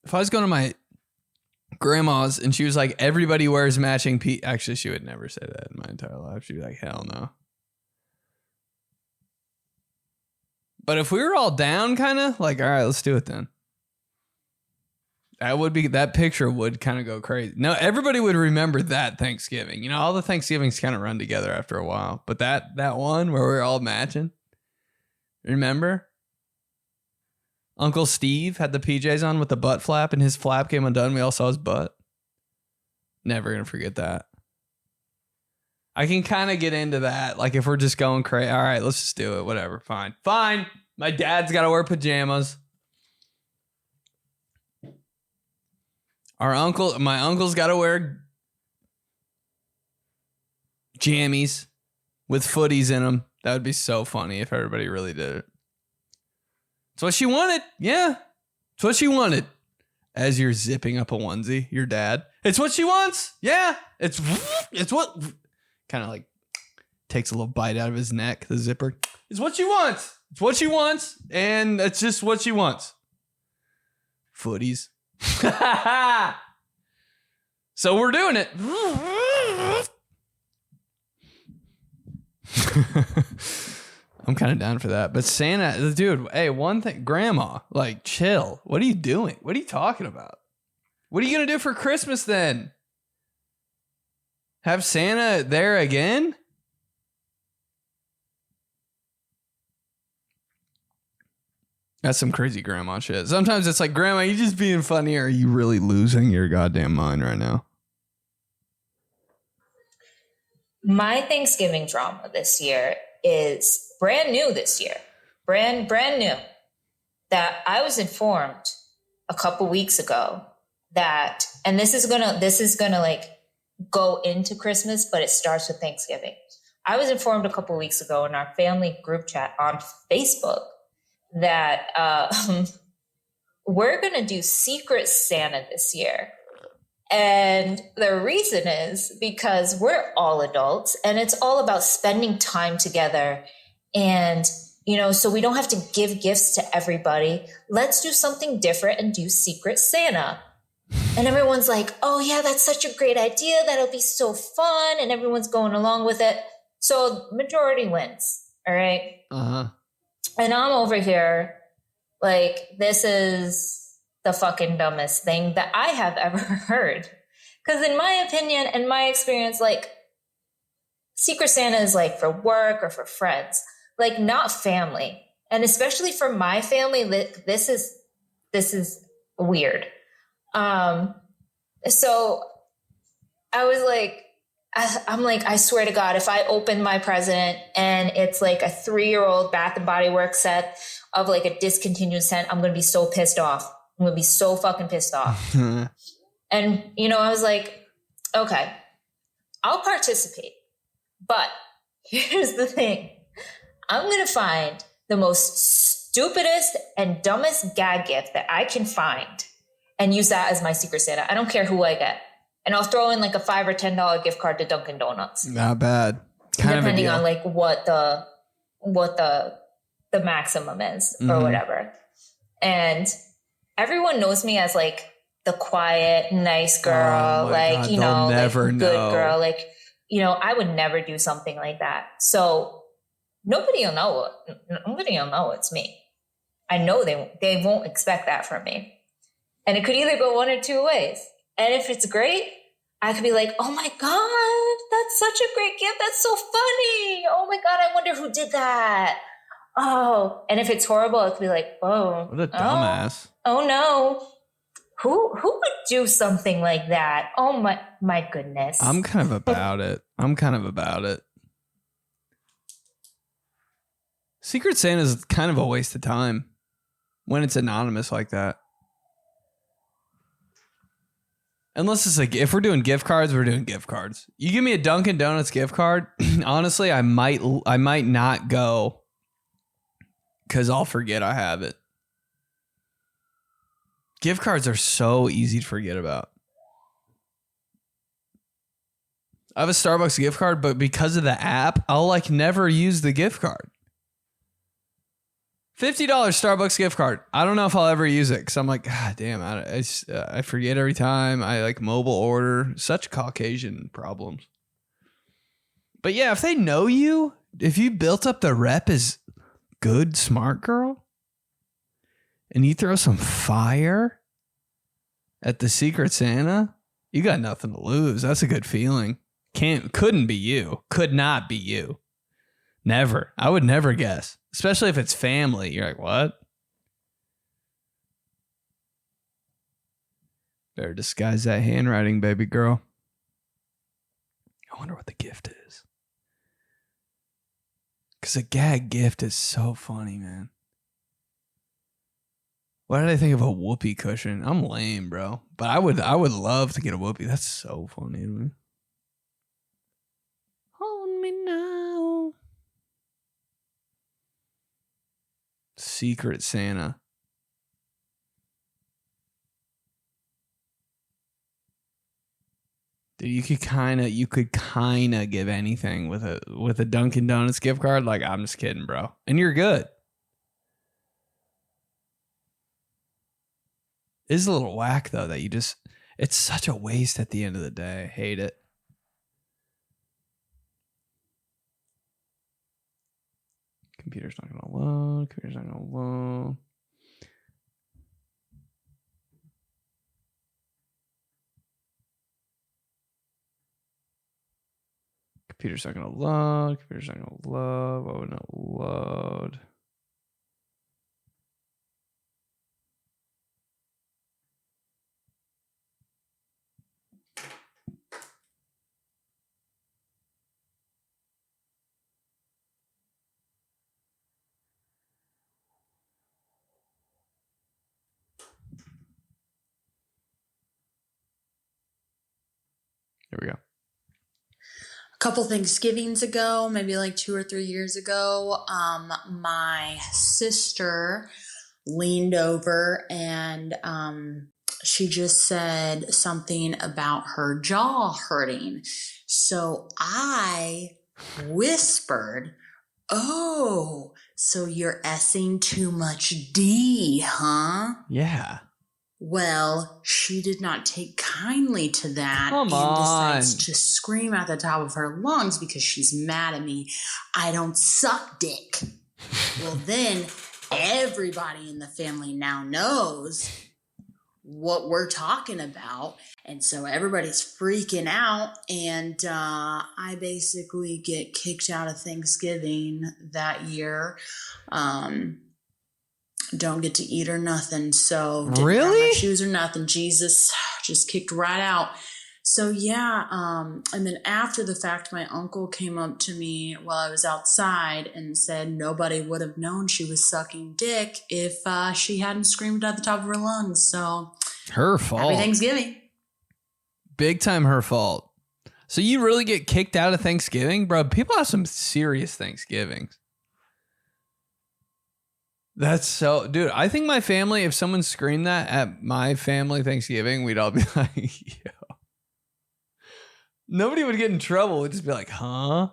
If I was going to my grandma's and she was like, everybody wears matching actually, she would never say that in my entire life. She'd be like, hell no. But if we were all down, kind of like, all right, let's do it then. That picture would kind of go crazy. No, everybody would remember that Thanksgiving. You know, all the Thanksgivings kind of run together after a while. But that one where we're all matching, remember? Uncle Steve had the PJs on with the butt flap, and his flap came undone. We all saw his butt. Never gonna forget that. I can kind of get into that. Like if we're just going crazy, all right, let's just do it. Whatever, fine. My dad's got to wear pajamas. My uncle's got to wear jammies with footies in them. That would be so funny if everybody really did it. It's what she wanted. Yeah. It's what she wanted. As you're zipping up a onesie, your dad. It's what she wants. Yeah. It's what kind of like takes a little bite out of his neck, the zipper. It's what she wants. It's what she wants. And it's just what she wants. Footies. So we're doing it. I'm kind of down for that. But Santa, dude, hey, one thing, Grandma, like, chill. What are you doing? What are you talking about? What are you going to do for Christmas then? Have Santa there again? That's some crazy grandma shit. Sometimes it's like, Grandma, you just being funny, or are you really losing your goddamn mind right now? My Thanksgiving drama this year is brand new this year. Brand new. That I was informed a couple weeks ago that, and this is gonna like go into Christmas, but it starts with Thanksgiving. I was informed a couple weeks ago in our family group chat on Facebook that we're going to do Secret Santa this year. And the reason is because we're all adults and it's all about spending time together. And, you know, so we don't have to give gifts to everybody. Let's do something different and do Secret Santa. And everyone's like, oh yeah, that's such a great idea. That'll be so fun. And everyone's going along with it. So majority wins. All right. Uh-huh. And I'm over here like, this is the fucking dumbest thing that I have ever heard. Because in my opinion and my experience, like, Secret Santa is like for work or for friends, like not family. And especially for my family, this is weird. So I was like, I'm like, I swear to God, if I open my present and it's like a 3-year-old Bath and Body Works set of like a discontinued scent, I'm going to be so pissed off. I'm going to be so fucking pissed off. And, you know, I was like, okay, I'll participate. But here's the thing. I'm going to find the most stupidest and dumbest gag gift that I can find and use that as my Secret Santa. I don't care who I get. And I'll throw in like a $5 or $10 gift card to Dunkin' Donuts. Not bad. Depending on like what the maximum is or whatever. And everyone knows me as like the quiet, nice girl, like, God, you know, like good girl. Like, you know, I would never do something like that. So nobody will know it's me. I know they won't expect that from me. And it could either go one or two ways. And if it's great, I could be like, oh my God, that's such a great gift. That's so funny. Oh my God, I wonder who did that. Oh, and if it's horrible, I could be like, oh. What a dumbass. Oh no. Who would do something like that? Oh my goodness. I'm kind of about it. Secret Santa is kind of a waste of time when it's anonymous like that. Unless it's like, if we're doing gift cards, we're doing gift cards. You give me a Dunkin' Donuts gift card, honestly, I might not go because I'll forget I have it. Gift cards are so easy to forget about. I have a Starbucks gift card, but because of the app, I'll like never use the gift card. $50 Starbucks gift card. I don't know if I'll ever use it because I'm like, God damn, I forget every time. I like mobile order. Such Caucasian problems. But yeah, if they know you, if you built up the rep as good, smart girl, and you throw some fire at the Secret Santa, you got nothing to lose. That's a good feeling. Couldn't be you. Could not be you. Never. I would never guess. Especially if it's family. You're like, what? Better disguise that handwriting, baby girl. I wonder what the gift is. Because a gag gift is so funny, man. Why did I think of a whoopee cushion? I'm lame, bro. But I would love to get a whoopee. That's so funny to me. Hold me now. Secret Santa. Dude, you could kind of give anything with a Dunkin' Donuts gift card. Like, I'm just kidding, bro. And you're good. It's a little whack though that it's such a waste at the end of the day. I hate it. Computer's not gonna load. Computer's not gonna load. Why would not load? Here we go. A couple Thanksgivings ago, maybe like 2 or 3 years ago, my sister leaned over and she just said something about her jaw hurting. So I whispered, "Oh, so you're essing too much D, huh?" Yeah. Well, she did not take kindly to that Come and decides on. to scream at the top of her lungs because she's mad at me. I don't suck dick. Well, then everybody in the family now knows what we're talking about. And so everybody's freaking out. And I basically get kicked out of Thanksgiving that year. Don't get to eat or nothing. So didn't have Really? my shoes or nothing. Jesus just kicked right out. So yeah, and then after the fact, my uncle came up to me while I was outside and said nobody would have known she was sucking dick if she hadn't screamed at the top of her lungs. So Her fault. happy Thanksgiving. Big time her fault. So you really get kicked out of Thanksgiving? Bro, people have some serious Thanksgivings. That's so, dude, I think my family, if someone screamed that at my family Thanksgiving, we'd all be like, yo. Nobody would get in trouble. We'd just be like, huh?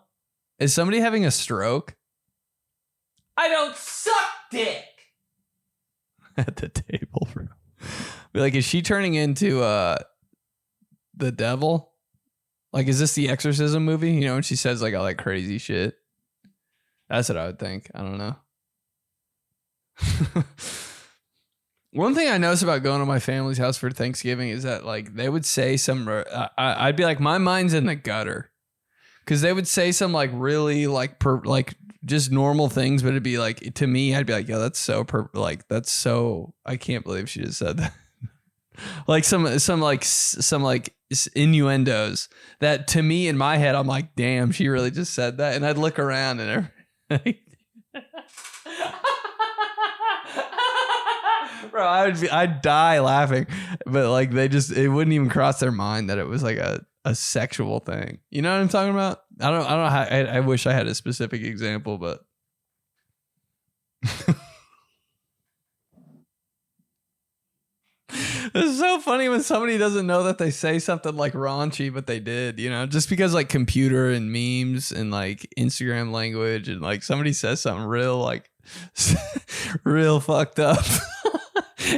Is somebody having a stroke? I don't suck dick. At the table, bro. Be like, is she turning into the devil? Like, is this the Exorcism movie? You know, when she says like all that crazy shit? That's what I would think. I don't know. One thing I noticed about going to my family's house for Thanksgiving is that like they would say some, I'd be like, my mind's in the gutter. Cause they would say some like really like just normal things, but it'd be like, to me, I'd be like, yo, that's so, that's so, I can't believe she just said that. Like some innuendos that to me in my head, I'm like, damn, she really just said that. And I'd look around and everything. Bro, I'd die laughing, but like it wouldn't even cross their mind that it was like a sexual thing. You know what I'm talking about? I don't know how, I wish I had a specific example, but it's so funny when somebody doesn't know that they say something like raunchy, but they did, you know, just because like computer and memes and like Instagram language and like somebody says something real, like real fucked up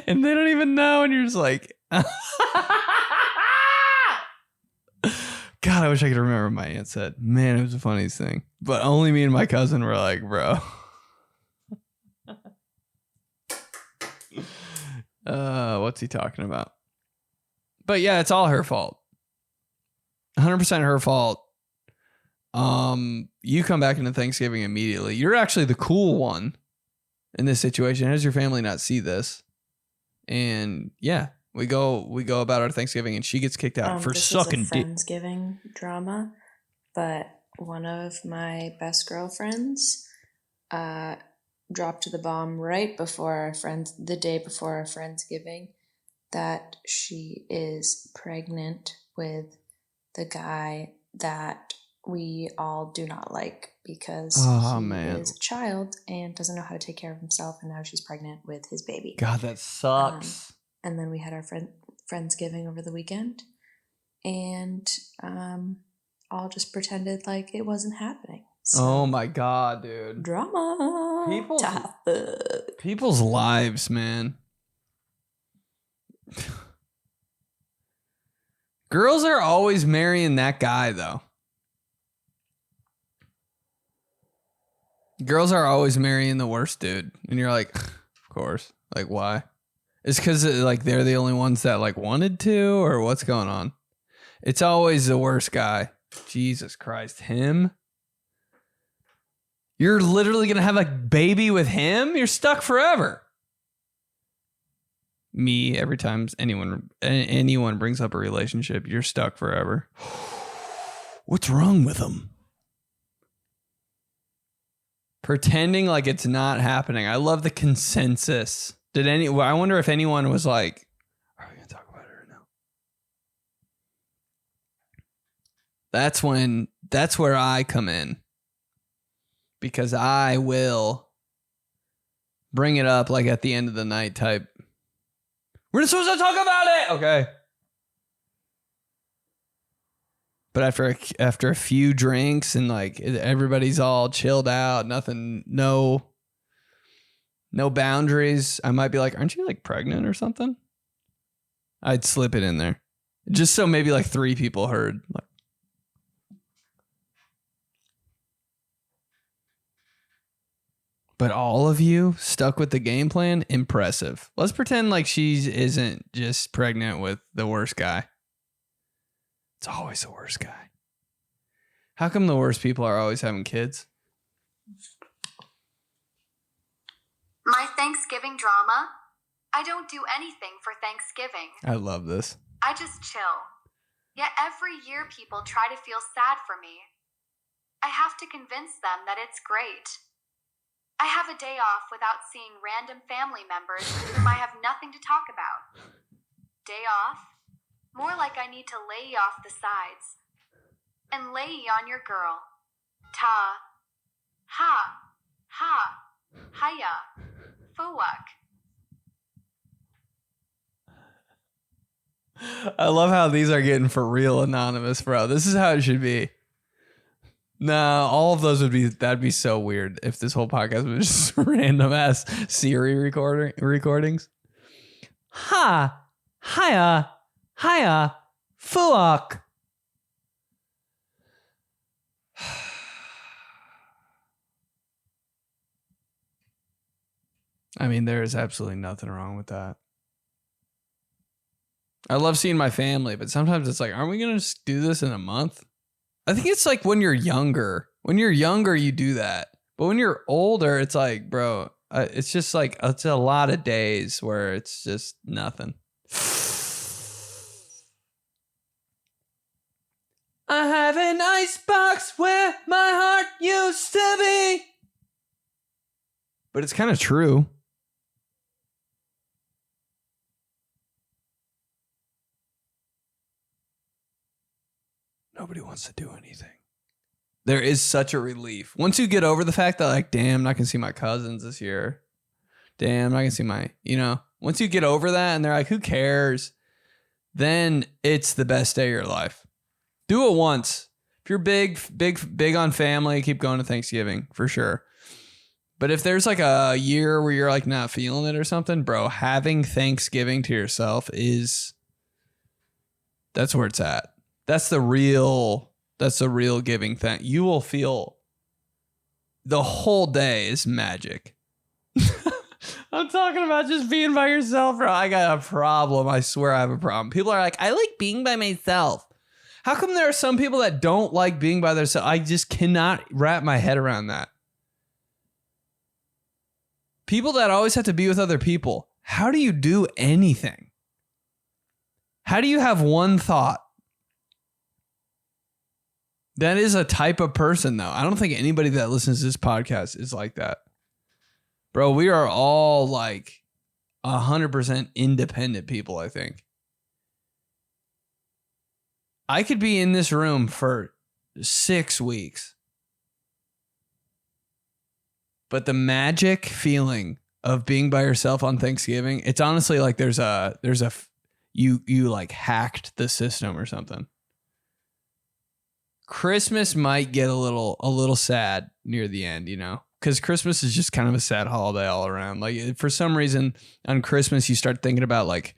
and they don't even know. And you're just like, God, I wish I could remember what my aunt said. Man, it was the funniest thing. But only me and my cousin were like, bro. What's he talking about? But yeah, it's all her fault. 100% her fault. You come back into Thanksgiving immediately. You're actually the cool one in this situation. How does your family not see this? And yeah, we go about our Thanksgiving and she gets kicked out for sucking dick. Friendsgiving drama, but one of my best girlfriends dropped the bomb right before the day before our Friendsgiving, that she is pregnant with the guy that we all do not like because he is a child and doesn't know how to take care of himself, and now she's pregnant with his baby. God, that sucks. And then we had our Friendsgiving over the weekend, and all just pretended like it wasn't happening. So, oh my God, dude. Drama. People's lives, man. Girls are always marrying that guy, though. Girls are always marrying the worst dude. And you're like, of course. Like, why? It's because like they're the only ones that like wanted to, or what's going on? It's always the worst guy. Jesus Christ. Him? You're literally going to have a baby with him? You're stuck forever. Me, every time anyone brings up a relationship, you're stuck forever. What's wrong with them? Pretending like it's not happening. I love the consensus. I wonder if anyone was like, are we going to talk about it or no? That's where I come in. Because I will bring it up like at the end of the night type. We're not supposed to talk about it. Okay. But after a few drinks and like everybody's all chilled out, nothing, no boundaries, I might be like, aren't you like pregnant or something? I'd slip it in there. Just so maybe like 3 people heard. Like, but all of you stuck with the game plan? Impressive. Let's pretend like she isn't just pregnant with the worst guy. It's always the worst guy. How come the worst people are always having kids? My Thanksgiving drama? I don't do anything for Thanksgiving. I love this. I just chill. Yet every year people try to feel sad for me. I have to convince them that it's great. I have a day off without seeing random family members with whom I have nothing to talk about. Day off? More like I need to lay off the sides. And lay on your girl. Ta. Ha. Ha. Hiya. Fuwak. I love how these are getting for real anonymous, bro. This is how it should be. No, all of those that'd be so weird if this whole podcast was just random ass Siri recordings. Ha, hiya, fuck. I mean, there is absolutely nothing wrong with that. I love seeing my family, but sometimes it's like, aren't we going to just do this in a month? I think it's like when you're younger. When you're younger, you do that. But when you're older, it's like, bro, it's just like, it's a lot of days where it's just nothing. I have an icebox where my heart used to be. But it's kind of true. Nobody wants to do anything. There is such a relief. Once you get over the fact that, like, damn, I'm not going to see my cousins this year. Damn, I'm not going to see my, once you get over that and they're like, who cares? Then it's the best day of your life. Do it once. If you're big on family, keep going to Thanksgiving for sure. But if there's like a year where you're like not feeling it or something, bro, having Thanksgiving to yourself that's where it's at. That's the real giving thing. You will feel the whole day is magic. I'm talking about just being by yourself, bro. I got a problem. I swear I have a problem. People are like, I like being by myself. How come there are some people that don't like being by themselves? I just cannot wrap my head around that. People that always have to be with other people. How do you do anything? How do you have one thought? That is a type of person, though. I don't think anybody that listens to this podcast is like that. Bro, we are all like 100% independent people, I think. I could be in this room for 6 weeks. But the magic feeling of being by yourself on Thanksgiving, it's honestly like you like hacked the system or something. Christmas might get a little sad near the end, because Christmas is just kind of a sad holiday all around. Like, for some reason on Christmas, you start thinking about like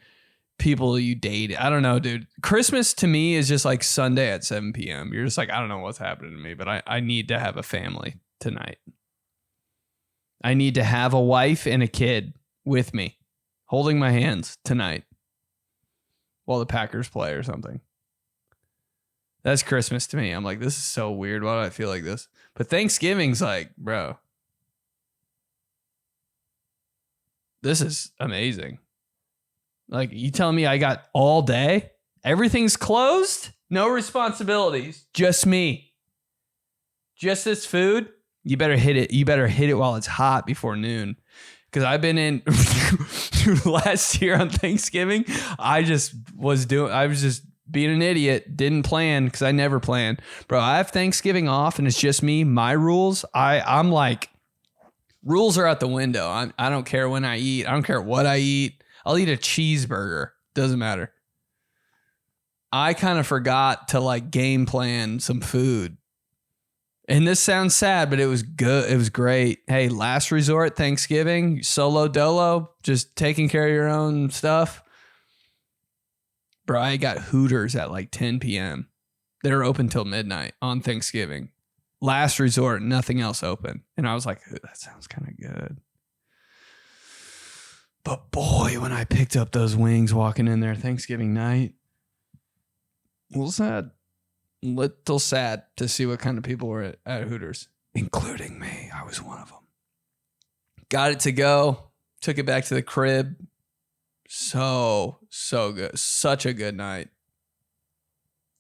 people you date. I don't know, dude. Christmas to me is just like Sunday at 7 p.m. You're just like, I don't know what's happening to me, but I need to have a family tonight. I need to have a wife and a kid with me holding my hands tonight while the Packers play or something. That's Christmas to me. I'm like, this is so weird. Why do I feel like this? But Thanksgiving's like, bro, this is amazing. Like, you telling me I got all day? Everything's closed? No responsibilities. Just me. Just this food? You better hit it. You better hit it while it's hot before noon. Because I've been in last year on Thanksgiving. I was just being an idiot. Didn't plan because I never plan. Bro, I have Thanksgiving off and it's just me. My rules. I'm like, rules are out the window. I don't care when I eat. I don't care what I eat. I'll eat a cheeseburger. Doesn't matter. I kind of forgot to like game plan some food. And this sounds sad, but it was good. It was great. Hey, last resort, Thanksgiving, solo dolo, just taking care of your own stuff. Bro, I got Hooters at like 10 p.m. They're open till midnight on Thanksgiving. Last resort, nothing else open. And I was like, that sounds kind of good. But boy, when I picked up those wings walking in there Thanksgiving night, a little sad to see what kind of people were at Hooters, including me. I was one of them. Got it to go. Took it back to the crib. So good. Such a good night.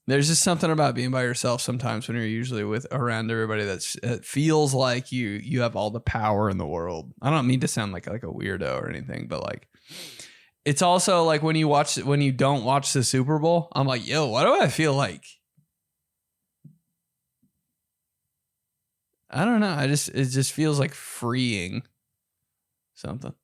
There's just something about being by yourself sometimes when you're usually around everybody it feels like you have all the power in the world. I don't mean to sound like a weirdo or anything, but like, it's also like when you don't watch the Super Bowl, I'm like, yo, why do I feel like? I don't know. It just feels like freeing something.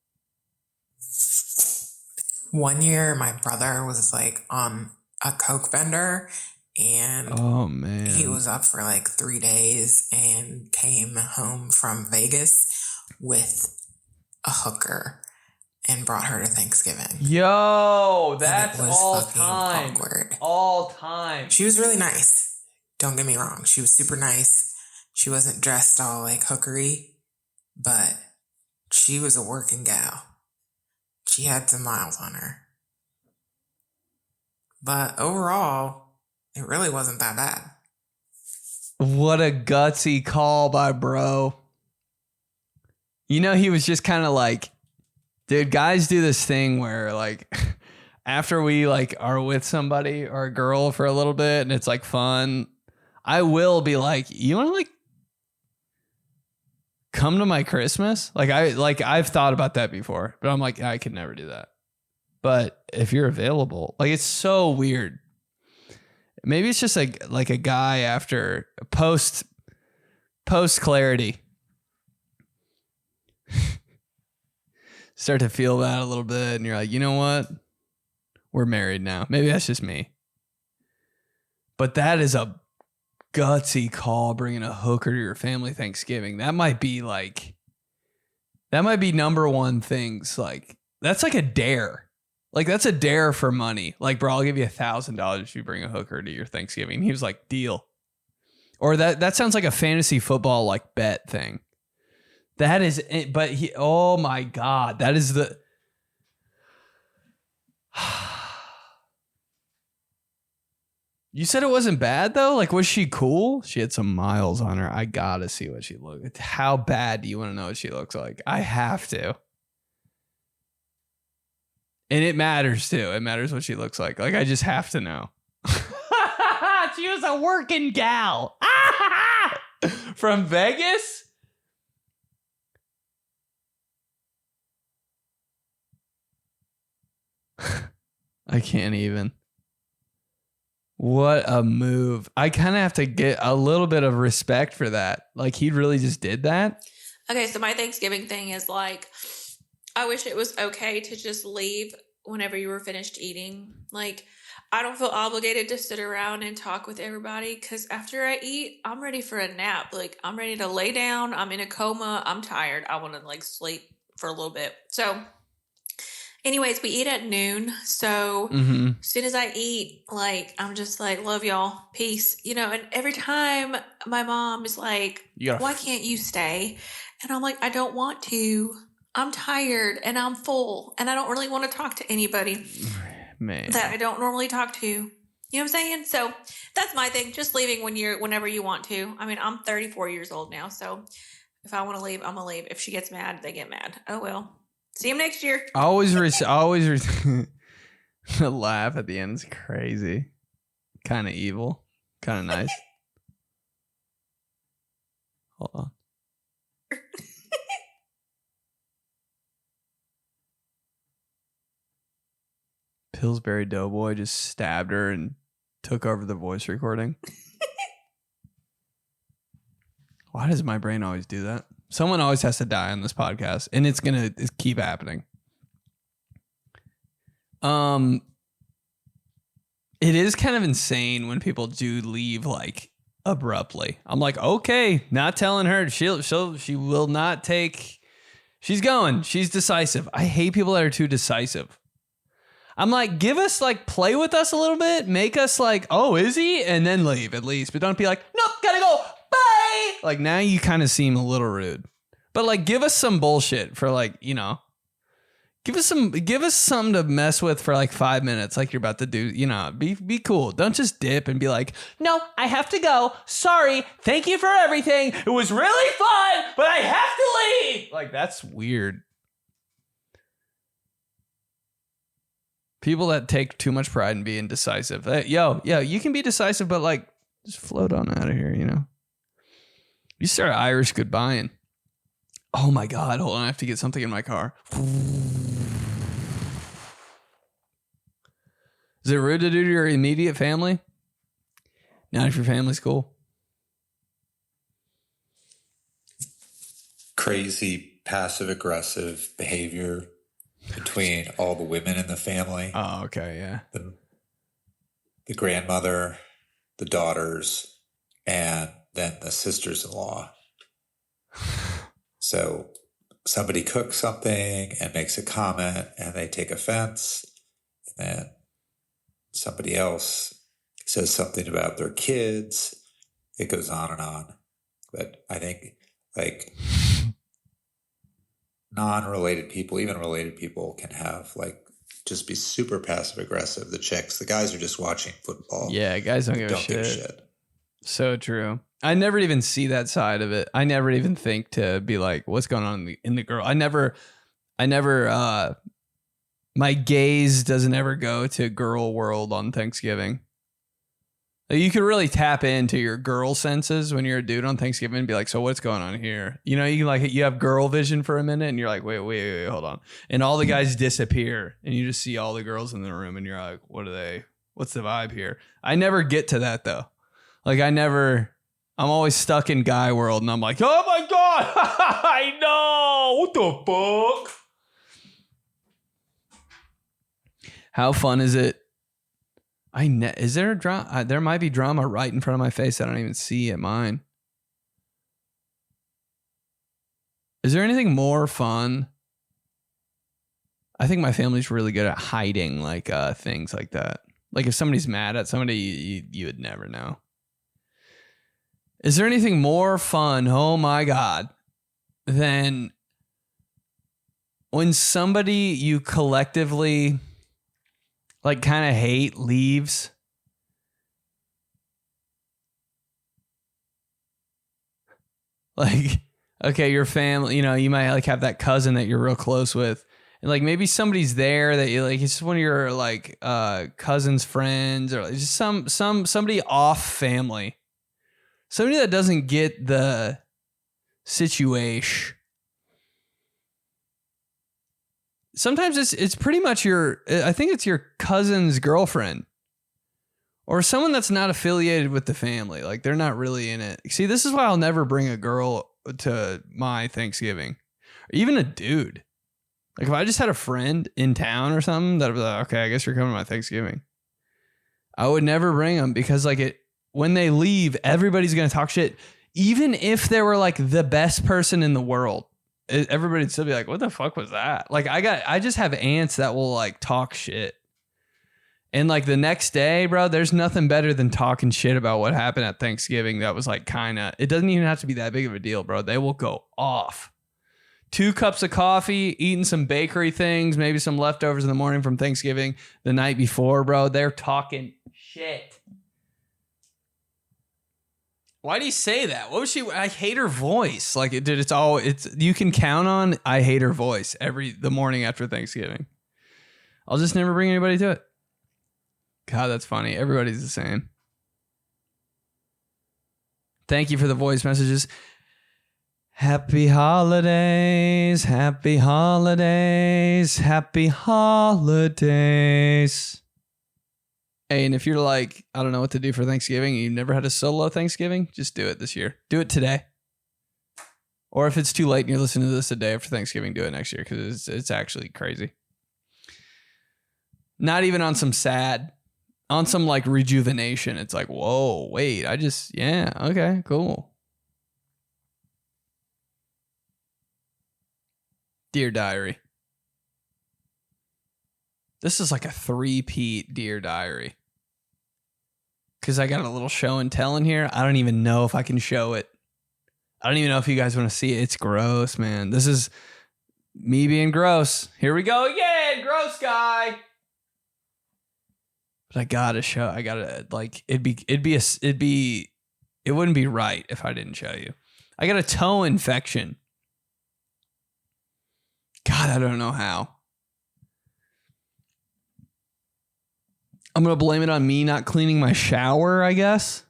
One year, my brother was like on a Coke vendor, and oh man, he was up for like 3 days and came home from Vegas with a hooker and brought her to Thanksgiving. Yo, that's all time. Awkward. All time. She was really nice. Don't get me wrong. She was super nice. She wasn't dressed all like hookery, but She was a working gal. She had some miles on her. But overall, it really wasn't that bad. What a gutsy call by bro. You know, he was just kind of like, dude, guys do this thing where like after we like are with somebody or a girl for a little bit and it's like fun, I will be like, you want to like come to my Christmas? I've thought about that before, but I'm like, I could never do that. But if you're available, like it's so weird. Maybe it's just like a guy after post clarity. Start to feel that a little bit and you're like, you know what? We're married now. Maybe that's just me. But that is a gutsy call, bringing a hooker to your family Thanksgiving. That might be number one things. Like, that's like a dare. Like, that's a dare for money. Like, bro, I'll give you $1,000 if you bring a hooker to your Thanksgiving. He was like, deal. Or that sounds like a fantasy football like bet thing. That is it. But oh my God, that is the. You said it wasn't bad though? Like, was she cool? She had some miles on her. I gotta see what she looked. How bad do you want to know what she looks like? I have to. And it matters too. It matters what she looks like. Like, I just have to know. She was a working gal. From Vegas? I can't even. What a move. I kind of have to get a little bit of respect for that. Like, he really just did that? Okay, so my Thanksgiving thing is like, I wish it was okay to just leave whenever you were finished eating. Like, I don't feel obligated to sit around and talk with everybody because after I eat, I'm ready for a nap. Like, I'm ready to lay down. I'm in a coma. I'm tired. I want to like sleep for a little bit. So anyways, we eat at noon. So as soon as I eat, like, I'm just like, love y'all. Peace. You know, and every time my mom is like, why can't you stay? And I'm like, I don't want to. I'm tired and I'm full and I don't really want to talk to anybody that I don't normally talk to. You know what I'm saying? So that's my thing. Just leaving whenever you want to. I mean, I'm 34 years old now. So if I want to leave, I'm going to leave. If she gets mad, they get mad. Oh, well. See him next year. I the laugh at the end is crazy. Kind of evil. Kind of nice. Hold on. Pillsbury Doughboy just stabbed her and took over the voice recording. Why does my brain always do that? Someone always has to die on this podcast, and it's gonna keep happening. It is kind of insane when people do leave like abruptly. I'm like, okay, not telling her. She will not take. She's going. She's decisive. I hate people that are too decisive. I'm like, give us like, play with us a little bit, make us like, oh, is he? And then leave at least. But don't be like, nope, gotta go. Bye. Like, now you kind of seem a little rude. But like, give us some bullshit for like, you know, give us something to mess with for like 5 minutes, like you're about to do, you know, be cool. Don't just dip and be like, no, I have to go. Sorry. Thank you for everything. It was really fun, but I have to leave. Like, that's weird. People that take too much pride in being decisive. Yo, you can be decisive, but like, just float on out of here, you know? You start Irish goodbying. Oh my God, hold on, I have to get something in my car. Is it rude to do to your immediate family? Not if your family's cool. Crazy passive-aggressive behavior between all the women in the family. Oh, okay, yeah. The grandmother, the daughters, and then the sisters-in-law. So somebody cooks something and makes a comment and they take offense. And then somebody else says something about their kids. It goes on and on. But I think like non-related people, even related people, can have like just be super passive aggressive. The chicks, the guys are just watching football. Yeah, guys don't They give a shit. So true. I never even see that side of it. I never even think to be like, what's going on in the girl. I never, my gaze doesn't ever go to girl world on Thanksgiving. You can really tap into your girl senses when you're a dude on Thanksgiving and be like, so what's going on here? You know, you have girl vision for a minute and you're like, wait, hold on. And all the guys disappear and you just see all the girls in the room and you're like, what's the vibe here? I never get to that though. Like I'm always stuck in guy world and I'm like, oh my God, I know. What the fuck? How fun is it? Is there a drama? There might be drama right in front of my face I don't even see at mine. Is there anything more fun? I think my family's really good at hiding like things like that. Like if somebody's mad at somebody, you would never know. Is there anything more fun, oh my God, than when somebody you collectively like kind of hate leaves? Like, okay, your family, you might like have that cousin that you're real close with. And like maybe somebody's there that you like, it's just one of your like cousin's friends or just somebody off family. Somebody that doesn't get the situation. Sometimes it's pretty much I think it's your cousin's girlfriend or someone that's not affiliated with the family. Like they're not really in it. See, this is why I'll never bring a girl to my Thanksgiving or even a dude. Like if I just had a friend in town or something that would be like, okay, I guess you're coming to my Thanksgiving. I would never bring them because when they leave, everybody's going to talk shit. Even if they were like the best person in the world. Everybody'd still be like, what the fuck was that? Like I just have aunts that will like talk shit. And like the next day, bro, there's nothing better than talking shit about what happened at Thanksgiving. That was like it doesn't even have to be that big of a deal, bro. They will go off. 2 cups of coffee, eating some bakery things, maybe some leftovers in the morning from Thanksgiving the night before, bro. They're talking shit. Why do you say that? What was she? I hate her voice. Like, dude, you can count on I hate her voice the morning after Thanksgiving. I'll just never bring anybody to it. God, that's funny. Everybody's the same. Thank you for the voice messages. Happy holidays. Happy holidays. Happy holidays. Hey, and if you're like, I don't know what to do for Thanksgiving, you've never had a solo Thanksgiving, just do it this year. Do it today. Or if it's too late and you're listening to this a day after Thanksgiving, do it next year because it's actually crazy. Not even on some sad, on some like rejuvenation. It's like, whoa, wait, yeah, okay, cool. Dear Diary. This is like a 3-peat Dear Diary. Because I got a little show and tell in here. I don't even know if I can show it. I don't even know if you guys want to see it. It's gross, man. This is me being gross. Here we go again. Gross guy. But I gotta show. I gotta like. It wouldn't be right if I didn't show you. I got a toe infection. God, I don't know how. I'm going to blame it on me not cleaning my shower, I guess.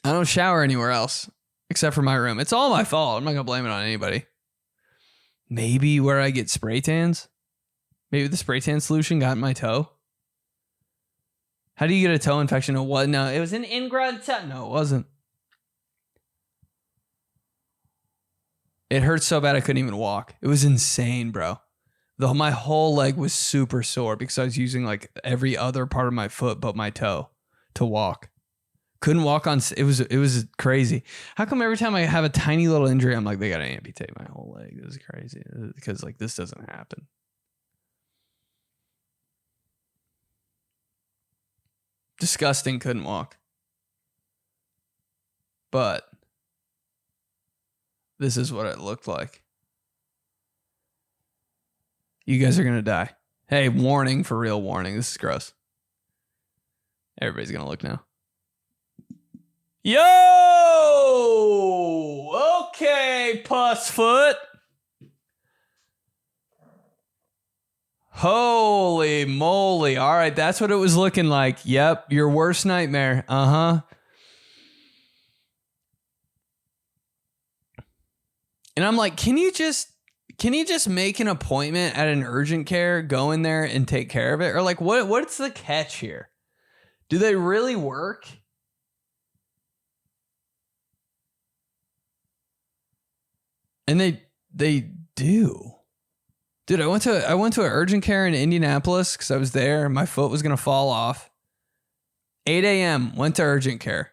I don't shower anywhere else except for my room. It's all my fault. I'm not going to blame it on anybody. Maybe where I get spray tans. Maybe the spray tan solution got in my toe. How do you get a toe infection? No, it was an ingrown toe. No, it wasn't. It hurt so bad I couldn't even walk. It was insane, bro. My whole leg was super sore because I was using like every other part of my foot but my toe to walk. Couldn't walk on. It was crazy. How come every time I have a tiny little injury, I'm like, they got to amputate my whole leg? This is crazy because like this doesn't happen. Disgusting. Couldn't walk. But this is what it looked like. You guys are going to die. Hey, warning, for real warning. This is gross. Everybody's going to look now. Yo! Okay, Pussfoot. Holy moly. All right, that's what it was looking like. Yep, your worst nightmare. Uh-huh. And I'm like, can you just make an appointment at an urgent care, go in there and take care of it? Or like, what's the catch here? Do they really work? And they do. Dude, I went to an urgent care in Indianapolis because I was there. My foot was gonna fall off. 8 a.m. went to urgent care.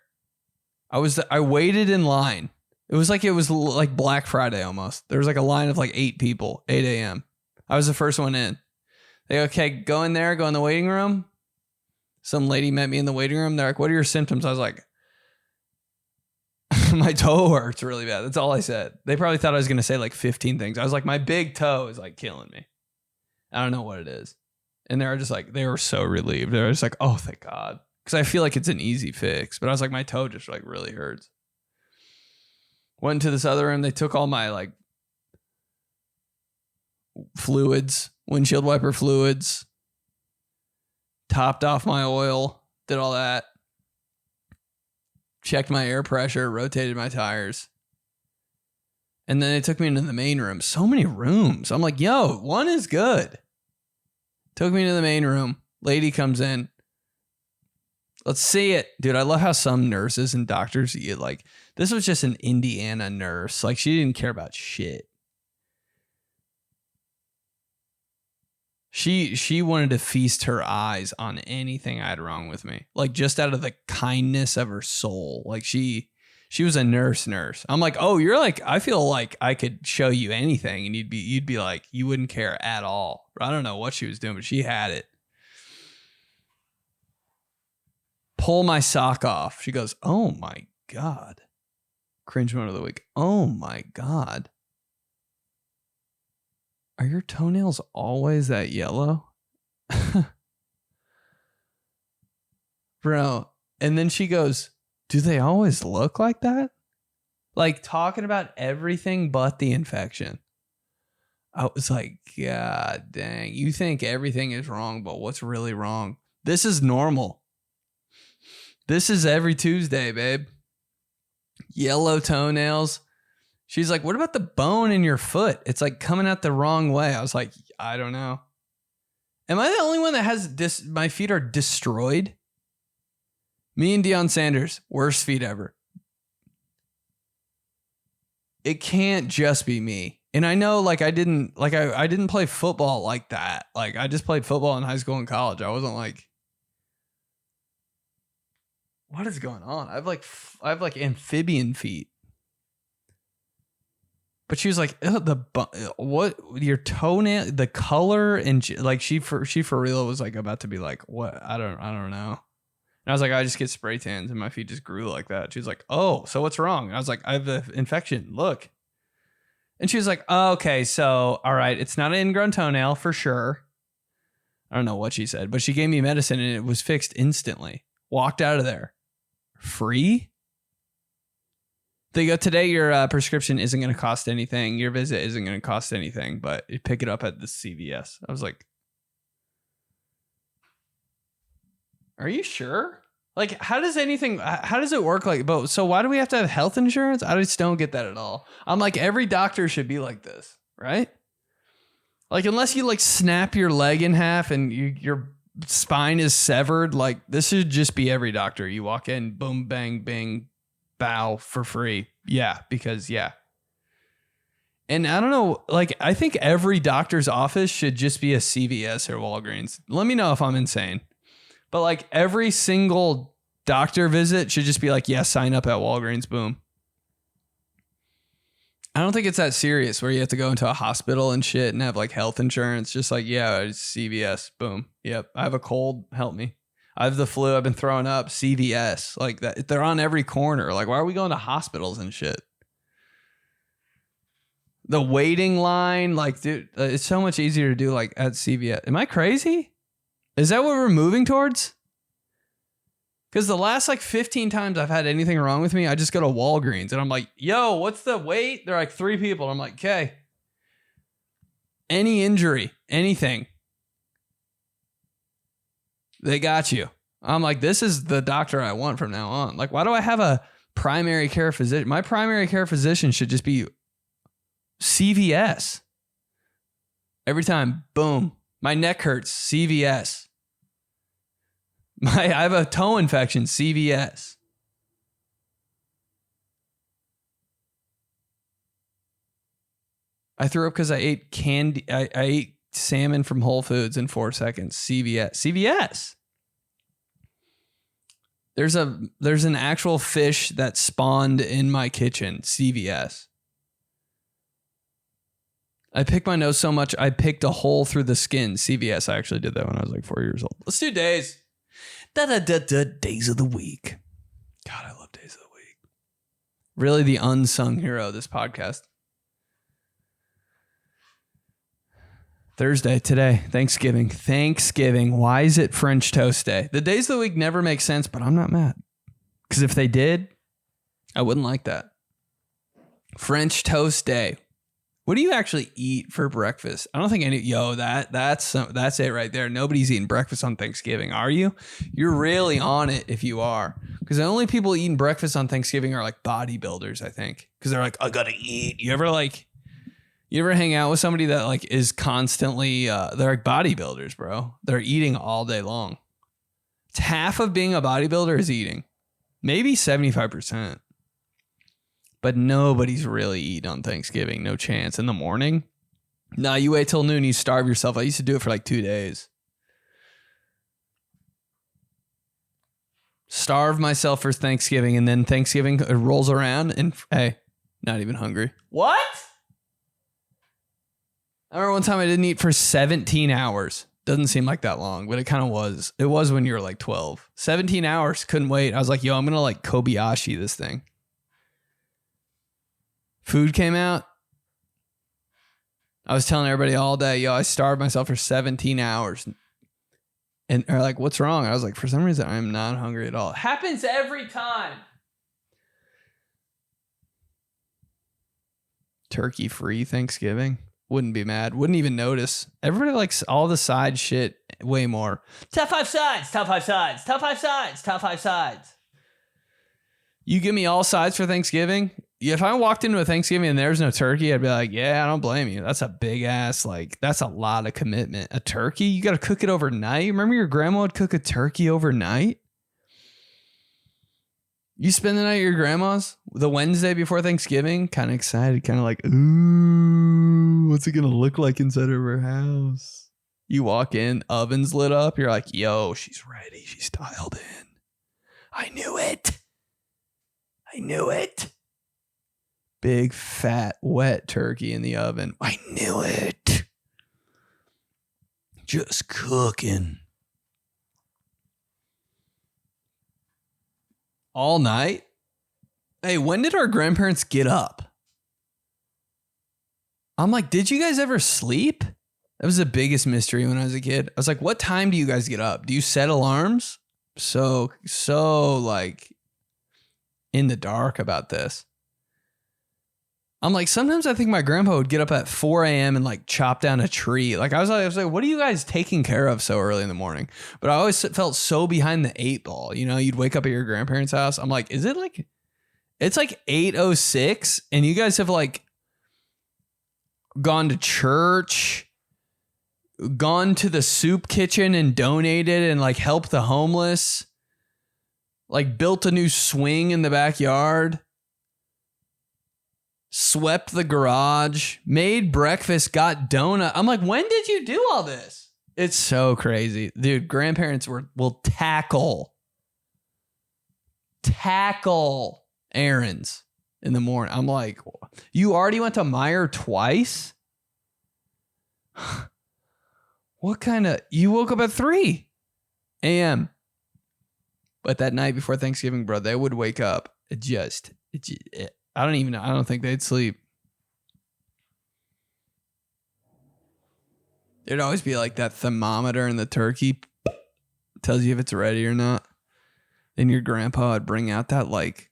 I waited in line. It was like Black Friday almost. There was like a line of like 8 people. 8 a.m. I was the first one in. They go, okay, go in there, go in the waiting room. Some lady met me in the waiting room. They're like, what are your symptoms? I was like, my toe hurts really bad. That's all I said. They probably thought I was going to say like 15 things. I was like, my big toe is like killing me. I don't know what it is. And they were so relieved. They were just like, oh, thank God. Because I feel like it's an easy fix. But I was like, my toe just like really hurts. Went into this other room. They took all my like fluids, windshield wiper fluids, topped off my oil, did all that. Checked my air pressure, rotated my tires. And then they took me into the main room. So many rooms. I'm like, yo, one is good. Took me to the main room. Lady comes in. Let's see it. Dude, I love how some nurses and doctors, like, this was just an Indiana nurse. Like, she didn't care about shit. She wanted to feast her eyes on anything I had wrong with me. Like, just out of the kindness of her soul. Like, she was a nurse. I'm like, oh, you're like, I feel like I could show you anything and you'd be like, you wouldn't care at all. I don't know what she was doing, but she had it. Pull my sock off. She goes, oh my God. Cringe moment of the week. Oh my God. Are your toenails always that yellow? Bro. And then she goes, do they always look like that? Like, talking about everything but the infection. I was like, God dang. You think everything is wrong, but what's really wrong? This is normal. This is every Tuesday, babe. Yellow toenails. She's like, what about the bone in your foot? It's like coming out the wrong way. I was like, I don't know. Am I the only one that has my feet are destroyed? Me and Deion Sanders, worst feet ever. It can't just be me. And I know, like, I didn't play football like that. Like, I just played football in high school and college. I wasn't like, what is going on? I have like amphibian feet. But she was like, what, your toenail, the color, and like she for real was like about to be like, what? I don't know. And I was like, I just get spray tans and my feet just grew like that. She was like, oh, so what's wrong? And I was like, I have an infection. Look. And she was like, oh, okay, so all right, it's not an ingrown toenail for sure. I don't know what she said, but she gave me medicine and it was fixed instantly. Walked out of there. Free? They go, today your prescription isn't going to cost anything. Your visit isn't going to cost anything, but you pick it up at the CVS. I was like, are you sure? Like, how does it work? Like, but so why do we have to have health insurance? I just don't get that at all. I'm like, every doctor should be like this, right? Like, unless you like snap your leg in half and your spine is severed, like this should just be every doctor. You walk in, boom, bang, bing, bow for free. Yeah, because yeah. And I don't know, like, I think every doctor's office should just be a CVS or Walgreens. Let me know if I'm insane. But like every single doctor visit should just be like, yeah, sign up at Walgreens, boom. I don't think it's that serious where you have to go into a hospital and shit and have like health insurance. Just like, yeah, it's CVS, boom. Yep, I have a cold, help me. I have the flu, I've been throwing up, CVS. Like that, they're on every corner. Like, why are we going to hospitals and shit? The waiting line, like, dude, it's so much easier to do like at CVS. Am I crazy? Is that what we're moving towards? Because the last like 15 times I've had anything wrong with me, I just go to Walgreens and I'm like, yo, what's the wait? They're like 3 people. I'm like, okay. Any injury, anything. They got you. I'm like, this is the doctor I want from now on. Like, why do I have a primary care physician? My primary care physician should just be CVS. Every time, boom. My neck hurts, CVS. I have a toe infection, CVS. I threw up because I ate candy. I ate salmon from Whole Foods in 4 seconds. CVS. CVS. There's an actual fish that spawned in my kitchen. CVS. I picked my nose so much, I picked a hole through the skin. CVS. I actually did that when I was like 4 years old. Let's do days. Days of the week. God, I love days of the week. Really the unsung hero of this podcast. Thursday today, Thanksgiving. Why is it French Toast Day? The days of the week never make sense, but I'm not mad. Because if they did, I wouldn't like that. French Toast Day. What do you actually eat for breakfast? I don't think that's it right there. Nobody's eating breakfast on Thanksgiving, are you? You're really on it if you are. Because the only people eating breakfast on Thanksgiving are like bodybuilders, I think. Because they're like, I gotta eat. You ever hang out with somebody that like is constantly, they're like bodybuilders, bro. They're eating all day long. It's half of being a bodybuilder is eating. Maybe 75%. But nobody's really eating on Thanksgiving. No chance. In the morning? Nah, you wait till noon, you starve yourself. I used to do it for like 2 days. Starve myself for Thanksgiving, and then Thanksgiving rolls around and, hey, not even hungry. What? I remember one time I didn't eat for 17 hours. Doesn't seem like that long, but it kind of was. It was when you were like 12. 17 hours. Couldn't wait. I was like, yo, I'm going to like Kobayashi this thing. Food came out. I was telling everybody all day, yo, I starved myself for 17 hours. And they're like, what's wrong? I was like, for some reason, I'm not hungry at all. It happens every time. Turkey-free Thanksgiving. Wouldn't be mad. Wouldn't even notice. Everybody likes all the side shit way more. Top 5 sides. Top 5 sides. Top 5 sides. Top 5 sides. You give me all sides for Thanksgiving. If I walked into a Thanksgiving and there's no turkey, I'd be like, yeah, I don't blame you. That's a big ass, like, that's a lot of commitment. A turkey, you got to cook it overnight. Remember your grandma would cook a turkey overnight? You spend the night at your grandma's the Wednesday before Thanksgiving, kind of excited, kind of like, ooh, what's it going to look like inside of her house? You walk in, oven's lit up. You're like, yo, she's ready. She's dialed in. I knew it. Big, fat, wet turkey in the oven. I knew it. Just cooking. All night? Hey, when did our grandparents get up? I'm like, did you guys ever sleep? That was the biggest mystery when I was a kid. I was like, what time do you guys get up? Do you set alarms? So like in the dark about this. I'm like, sometimes I think my grandpa would get up at 4 a.m. and like chop down a tree. Like I was like, what are you guys taking care of so early in the morning? But I always felt so behind the 8 ball. You know, you'd wake up at your grandparents' house. I'm like, is it like, it's like 8:06 and you guys have like gone to church, gone to the soup kitchen and donated and like helped the homeless, like built a new swing in the backyard. Swept the garage, made breakfast, got donut. I'm like, when did you do all this? It's so crazy. Dude, grandparents will tackle errands in the morning. I'm like, you already went to Meijer twice? What kind of, you woke up at 3 a.m. But that night before Thanksgiving, bro, they would wake up I don't even know. I don't think they'd sleep. There'd always be like that thermometer in the turkey tells you if it's ready or not. Then your grandpa would bring out that like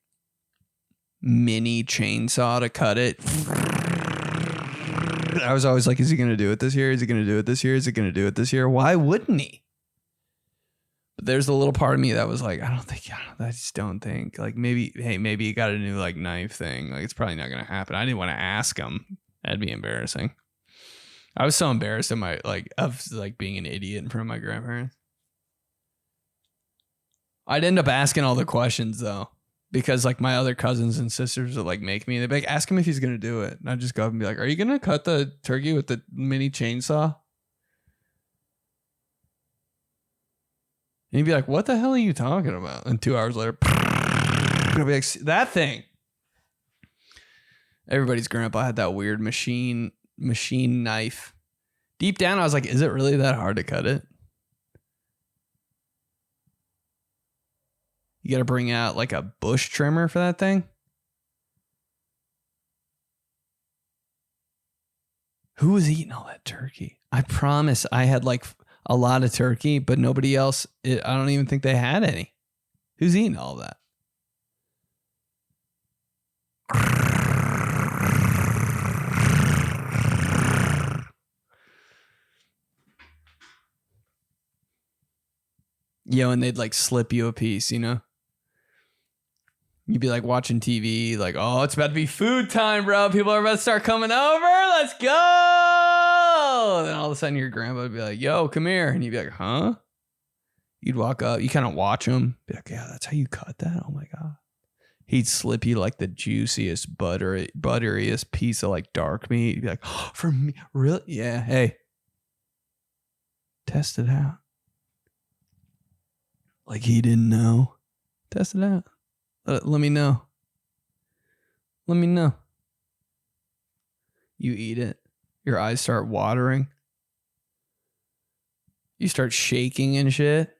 mini chainsaw to cut it. I was always like, is he going to do it this year? Is he going to do it this year? Is he going to do it this year? Why wouldn't he? But there's a little part of me that was like, I just don't think like maybe he got a new like knife thing. Like it's probably not going to happen. I didn't want to ask him. That'd be embarrassing. I was so embarrassed of being an idiot in front of my grandparents. I'd end up asking all the questions though, because like my other cousins and sisters would like make me. They'd be like, ask him if he's gonna do it, and I'd just go up and be like, "Are you gonna cut the turkey with the mini chainsaw?" And he'd be like, "What the hell are you talking about?" And 2 hours later, I'd be like, "That thing." Everybody's grandpa had that weird machine knife. Deep down, I was like, "Is it really that hard to cut it?" You got to bring out like a bush trimmer for that thing. Who was eating all that turkey? I promise I had like a lot of turkey, but nobody else. I don't even think they had any. Who's eating all that? Yo, and they'd like slip you a piece, you know? You'd be like watching TV, like, oh, it's about to be food time, bro. People are about to start coming over. Let's go. And then all of a sudden your grandpa would be like, yo, come here. And you'd be like, huh? You'd walk up, you kind of watch him. Be like, yeah, that's how you cut that? Oh my God. He'd slip you like the juiciest, butteriest piece of like dark meat. You'd be like, oh, for me? Really? Yeah. Hey, test it out. Like he didn't know. Test it out. Let me know. Let me know. You eat it. Your eyes start watering. You start shaking and shit.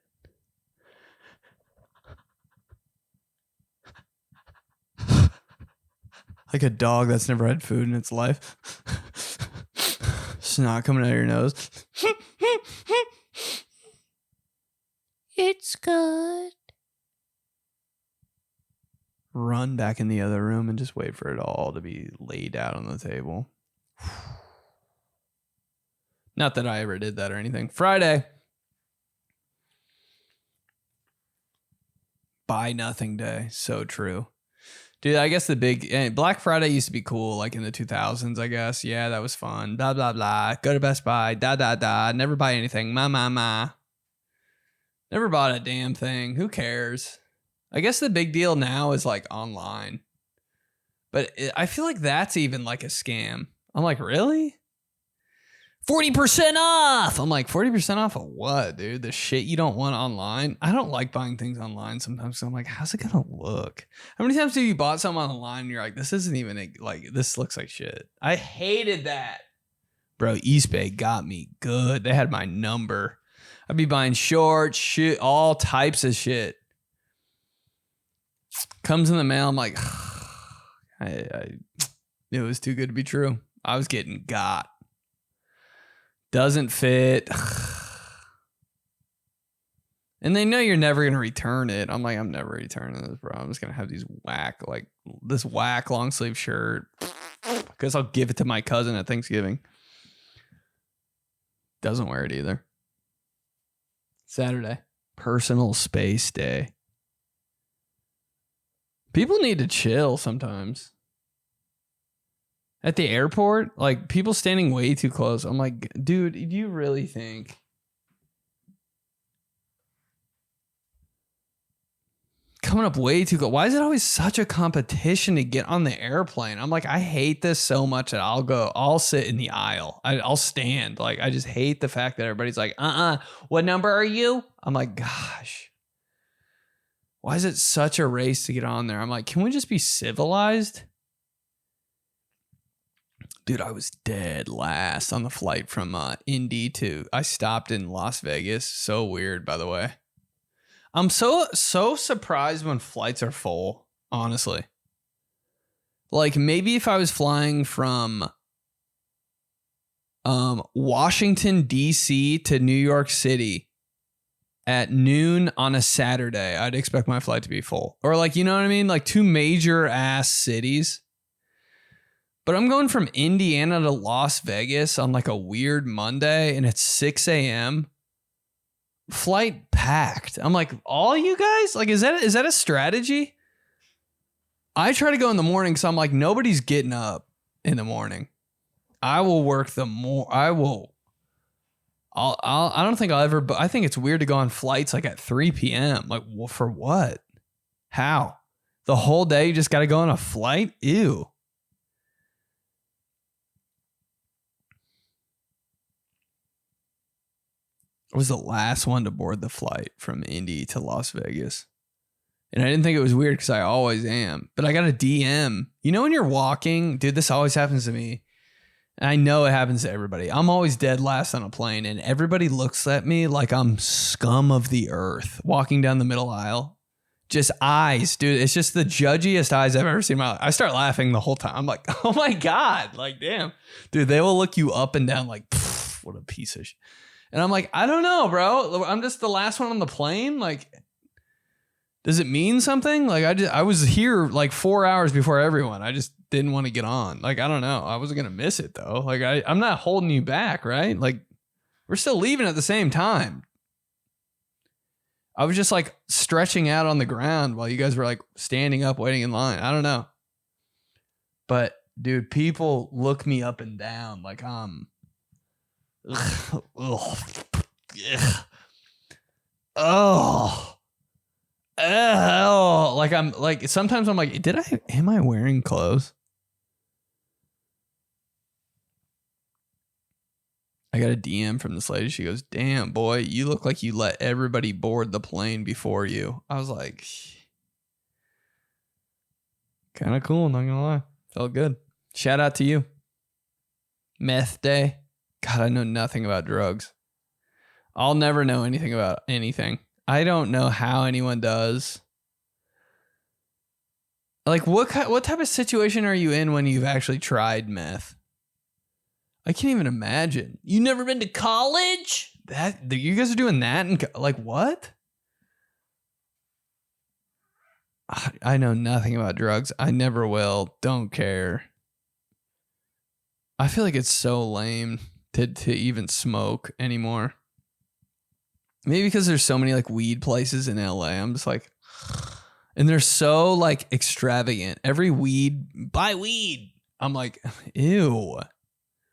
Like a dog that's never had food in its life. Snot coming out of your nose. It's good. Run back in the other room and just wait for it all to be laid out on the table. Not that I ever did that or anything. Friday. Buy nothing day. So true. Dude, I guess the big Black Friday used to be cool, like in the 2000s, I guess. Yeah, that was fun. Blah, blah, blah. Go to Best Buy. Da, da, da. Never buy anything. Ma. Never bought a damn thing. Who cares? I guess the big deal now is like online. But I feel like that's even like a scam. I'm like, really? 40% off. I'm like, 40% off of what, dude? The shit you don't want online? I don't like buying things online sometimes. So I'm like, how's it gonna look? How many times have you bought something online and you're like, this isn't even like, this looks like shit. I hated that. Bro, Eastbay got me good. They had my number. I'd be buying shorts, shit, all types of shit. Comes in the mail. I'm like, it was too good to be true. I was getting got. Doesn't fit. And they know you're never going to return it. I'm like, I'm never returning this, bro. I'm just going to have this whack long sleeve shirt. Because I'll give it to my cousin at Thanksgiving. Doesn't wear it either. Saturday. Personal space day. People need to chill sometimes. At the airport, like people standing way too close. I'm like, dude, do you really think? Coming up way too close. Why is it always such a competition to get on the airplane? I'm like, I hate this so much that I'll sit in the aisle. I'll stand. Like, I just hate the fact that everybody's like, what number are you? I'm like, gosh. Why is it such a race to get on there? I'm like, can we just be civilized? Dude, I was dead last on the flight from Indy to. I stopped in Las Vegas. So weird, by the way. I'm so surprised when flights are full, honestly. Like maybe if I was flying from Washington, D.C. to New York City at noon on a Saturday. I'd expect my flight to be full. Or like, you know what I mean? Like 2 major ass cities. But I'm going from Indiana to Las Vegas on like a weird Monday and it's 6 a.m. Flight packed. I'm like, all you guys? Like, is that a strategy? I try to go in the morning because I'm like, nobody's getting up in the morning. I will work I don't think I'll ever, but I think it's weird to go on flights like at 3 p.m. Like, well, for what? How? The whole day you just got to go on a flight? Ew. I was the last one to board the flight from Indy to Las Vegas. And I didn't think it was weird because I always am. But I got a DM. You know when you're walking? Dude, this always happens to me. And I know it happens to everybody. I'm always dead last on a plane. And everybody looks at me like I'm scum of the earth walking down the middle aisle. Just eyes, dude. It's just the judgiest eyes I've ever seen in my life. I start laughing the whole time. I'm like, oh my God. Like, damn. Dude, they will look you up and down like, what a piece of shit. And I'm like, I don't know, bro. I'm just the last one on the plane. Like, does it mean something? Like, I was here like 4 hours before everyone. I just didn't want to get on. Like, I don't know. I wasn't going to miss it though. Like, I'm not holding you back, right? Like, we're still leaving at the same time. I was just like stretching out on the ground while you guys were like standing up waiting in line. I don't know. But dude, people look me up and down like I'm like I'm like sometimes I'm like, am I wearing clothes? I got a DM from this lady. She goes, damn boy, you look like you let everybody board the plane before you. I was like, kind of cool, not gonna lie. Felt good. Shout out to you. Meth day. God, I know nothing about drugs. I'll never know anything about anything. I don't know how anyone does. Like, what type of situation are you in when you've actually tried meth? I can't even imagine. You never been to college? You guys are doing that? And like, what? I know nothing about drugs. I never will. Don't care. I feel like it's so lame to even smoke anymore. Maybe because there's so many like weed places in LA. I'm just like, and they're so like extravagant. Every weed, buy weed. I'm like, ew.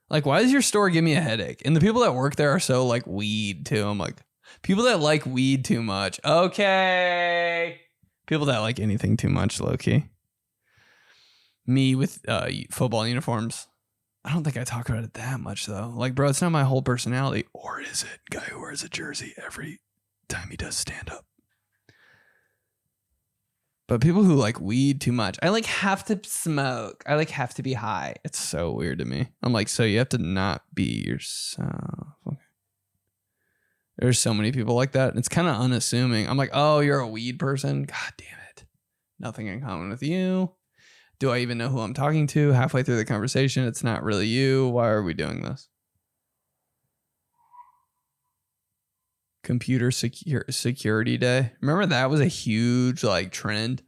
Like, why does your store give me a headache? And the people that work there are so like weed too. I'm like, people that like weed too much. Okay. People that like anything too much, low key. Me with football uniforms. I don't think I talk about it that much though. Like, bro, it's not my whole personality. Or is it? Guy who wears a jersey every time he does stand up. But people who like weed too much, I like have to smoke. I like have to be high. It's so weird to me. I'm like, so you have to not be yourself. Okay. There's so many people like that. It's kind of unassuming. I'm like, oh, you're a weed person? God damn it. Nothing in common with you. Do I even know who I'm talking to? Halfway through the conversation, it's not really you. Why are we doing this? Computer security day. Remember that was a huge like trend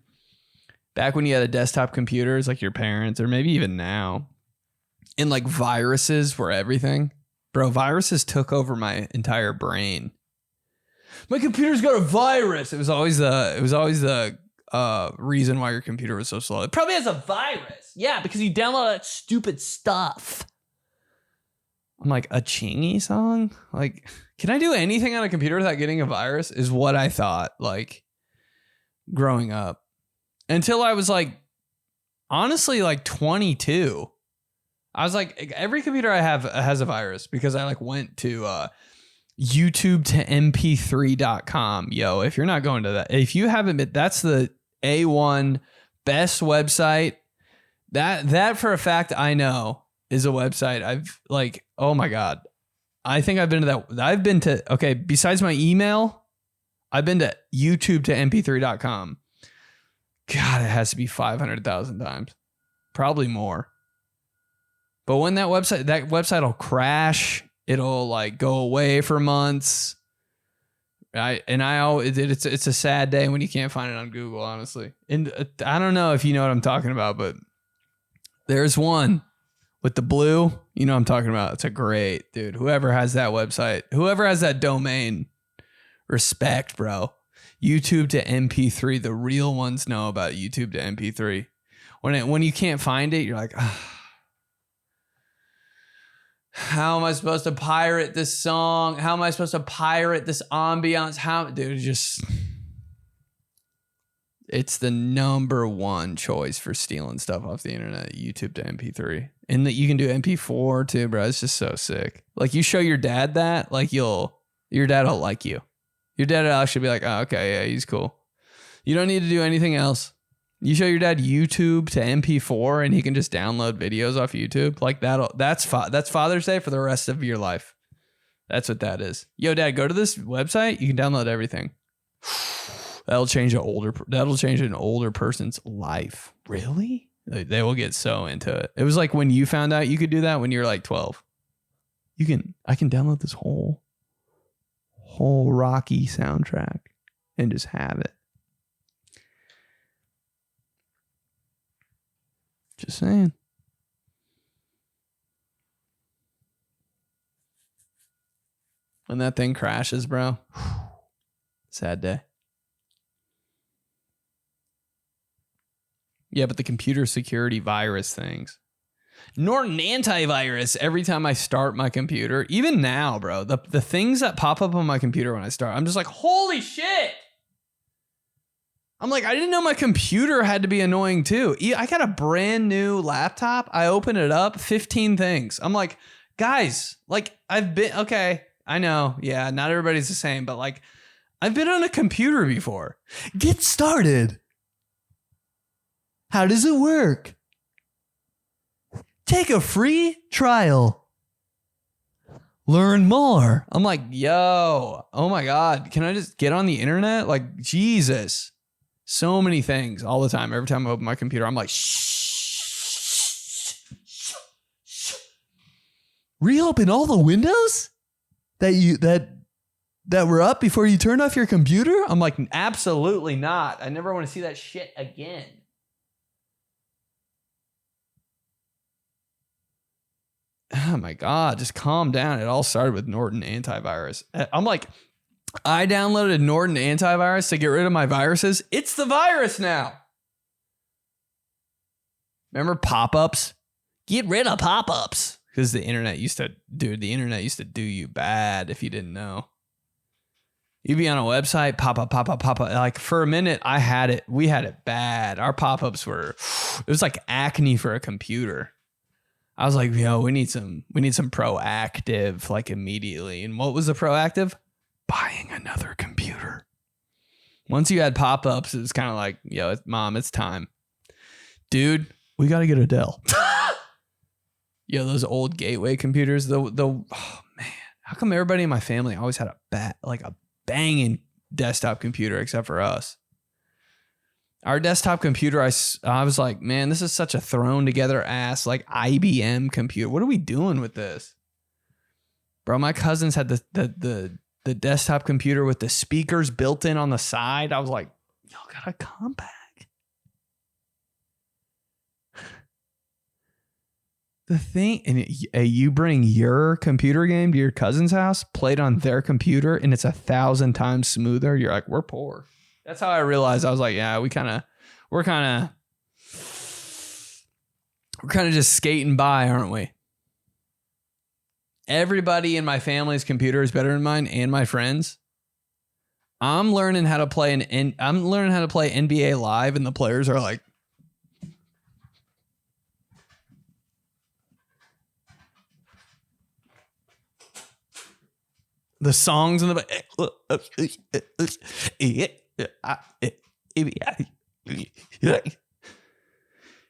back when you had a desktop computers like your parents or maybe even now. And like viruses were everything. Bro, viruses took over my entire brain. My computer's got a virus. It was always the reason why your computer was so slow. It probably has a virus. Yeah, because you download that stupid stuff. I'm like, a Chingy song? Like, can I do anything on a computer without getting a virus? Is what I thought, like, growing up. Until I was like, honestly, like 22. I was like, every computer I have has a virus because I like went to YouTube to mp3.com. Yo, if you're not going to that, if you haven't been, that's the A1 best website. That for a fact I know is a website. I've like, oh my God. I think I've been to that. I've been to, okay, besides my email, I've been to YouTube to mp3.com. God, it has to be 500,000 times. Probably more. But when that website will crash, it'll like go away for months. It's a sad day when you can't find it on Google, honestly. And I don't know if you know what I'm talking about, but there's one with the blue. You know what I'm talking about. It's a great dude. Whoever has that website, whoever has that domain, respect, bro. YouTube to MP3. The real ones know about YouTube to MP3. When you can't find it, you're like, how am I supposed to pirate this song? How am I supposed to pirate this ambiance? It's the number one choice for stealing stuff off the internet, YouTube to MP3. And that you can do MP4 too, bro. It's just so sick. Like you show your dad that, like your dad will like you. Your dad will actually be like, oh, okay, yeah, he's cool. You don't need to do anything else. You show your dad YouTube to MP4 and he can just download videos off YouTube. Like that's Father's Day for the rest of your life. That's what that is. Yo, Dad, go to this website. You can download everything. That'll change an older person's life. Really? They will get so into it. It was like when you found out you could do that when you were like 12. I can download this whole Rocky soundtrack and just have it. Just saying. When that thing crashes, bro. Sad day. Yeah, but the computer security virus things. Norton antivirus every time I start my computer. Even now, bro. The things that pop up on my computer when I start, I'm just like, holy shit. I'm like, I didn't know my computer had to be annoying too. I got a brand new laptop. I open it up, 15 things. I'm like, guys, like okay, I know. Yeah, not everybody's the same, but like I've been on a computer before. Get started. How does it work? Take a free trial. Learn more. I'm like, yo, oh my God. Can I just get on the internet? Like, Jesus. So many things all the time. Every time I open my computer, I'm like, shh. Reopen all the windows that were up before you turned off your computer? I'm like, absolutely not. I never want to see that shit again. Oh my God, just calm down. It all started with Norton antivirus. I'm like, I downloaded Norton antivirus to get rid of my viruses. It's the virus now. Remember pop-ups? Get rid of pop-ups. Because the internet used to do you bad if you didn't know. You'd be on a website, pop up. Like for a minute, we had it bad. Our pop-ups it was like acne for a computer. I was like, yo, we need some proactive, like immediately. And what was the proactive? Buying another computer. Once you had pop-ups, it was kind of like, yo, Mom, it's time. Dude, we got to get a Dell. Yo, those old Gateway computers, oh man, how come everybody in my family always had a banging desktop computer except for us? Our desktop computer, I was like, man, this is such a thrown together ass like IBM computer. What are we doing with this? Bro, my cousins had the desktop computer with the speakers built in on the side. I was like, y'all got a compact. The thing, and you bring your computer game to your cousin's house, play it on their computer, and it's 1,000 times smoother. You're like, we're poor. That's how I realized. I was like, yeah, we're kind of just skating by, aren't we? Everybody in my family's computer is better than mine and my friends. I'm learning how to play NBA Live, and the players are like, the songs in the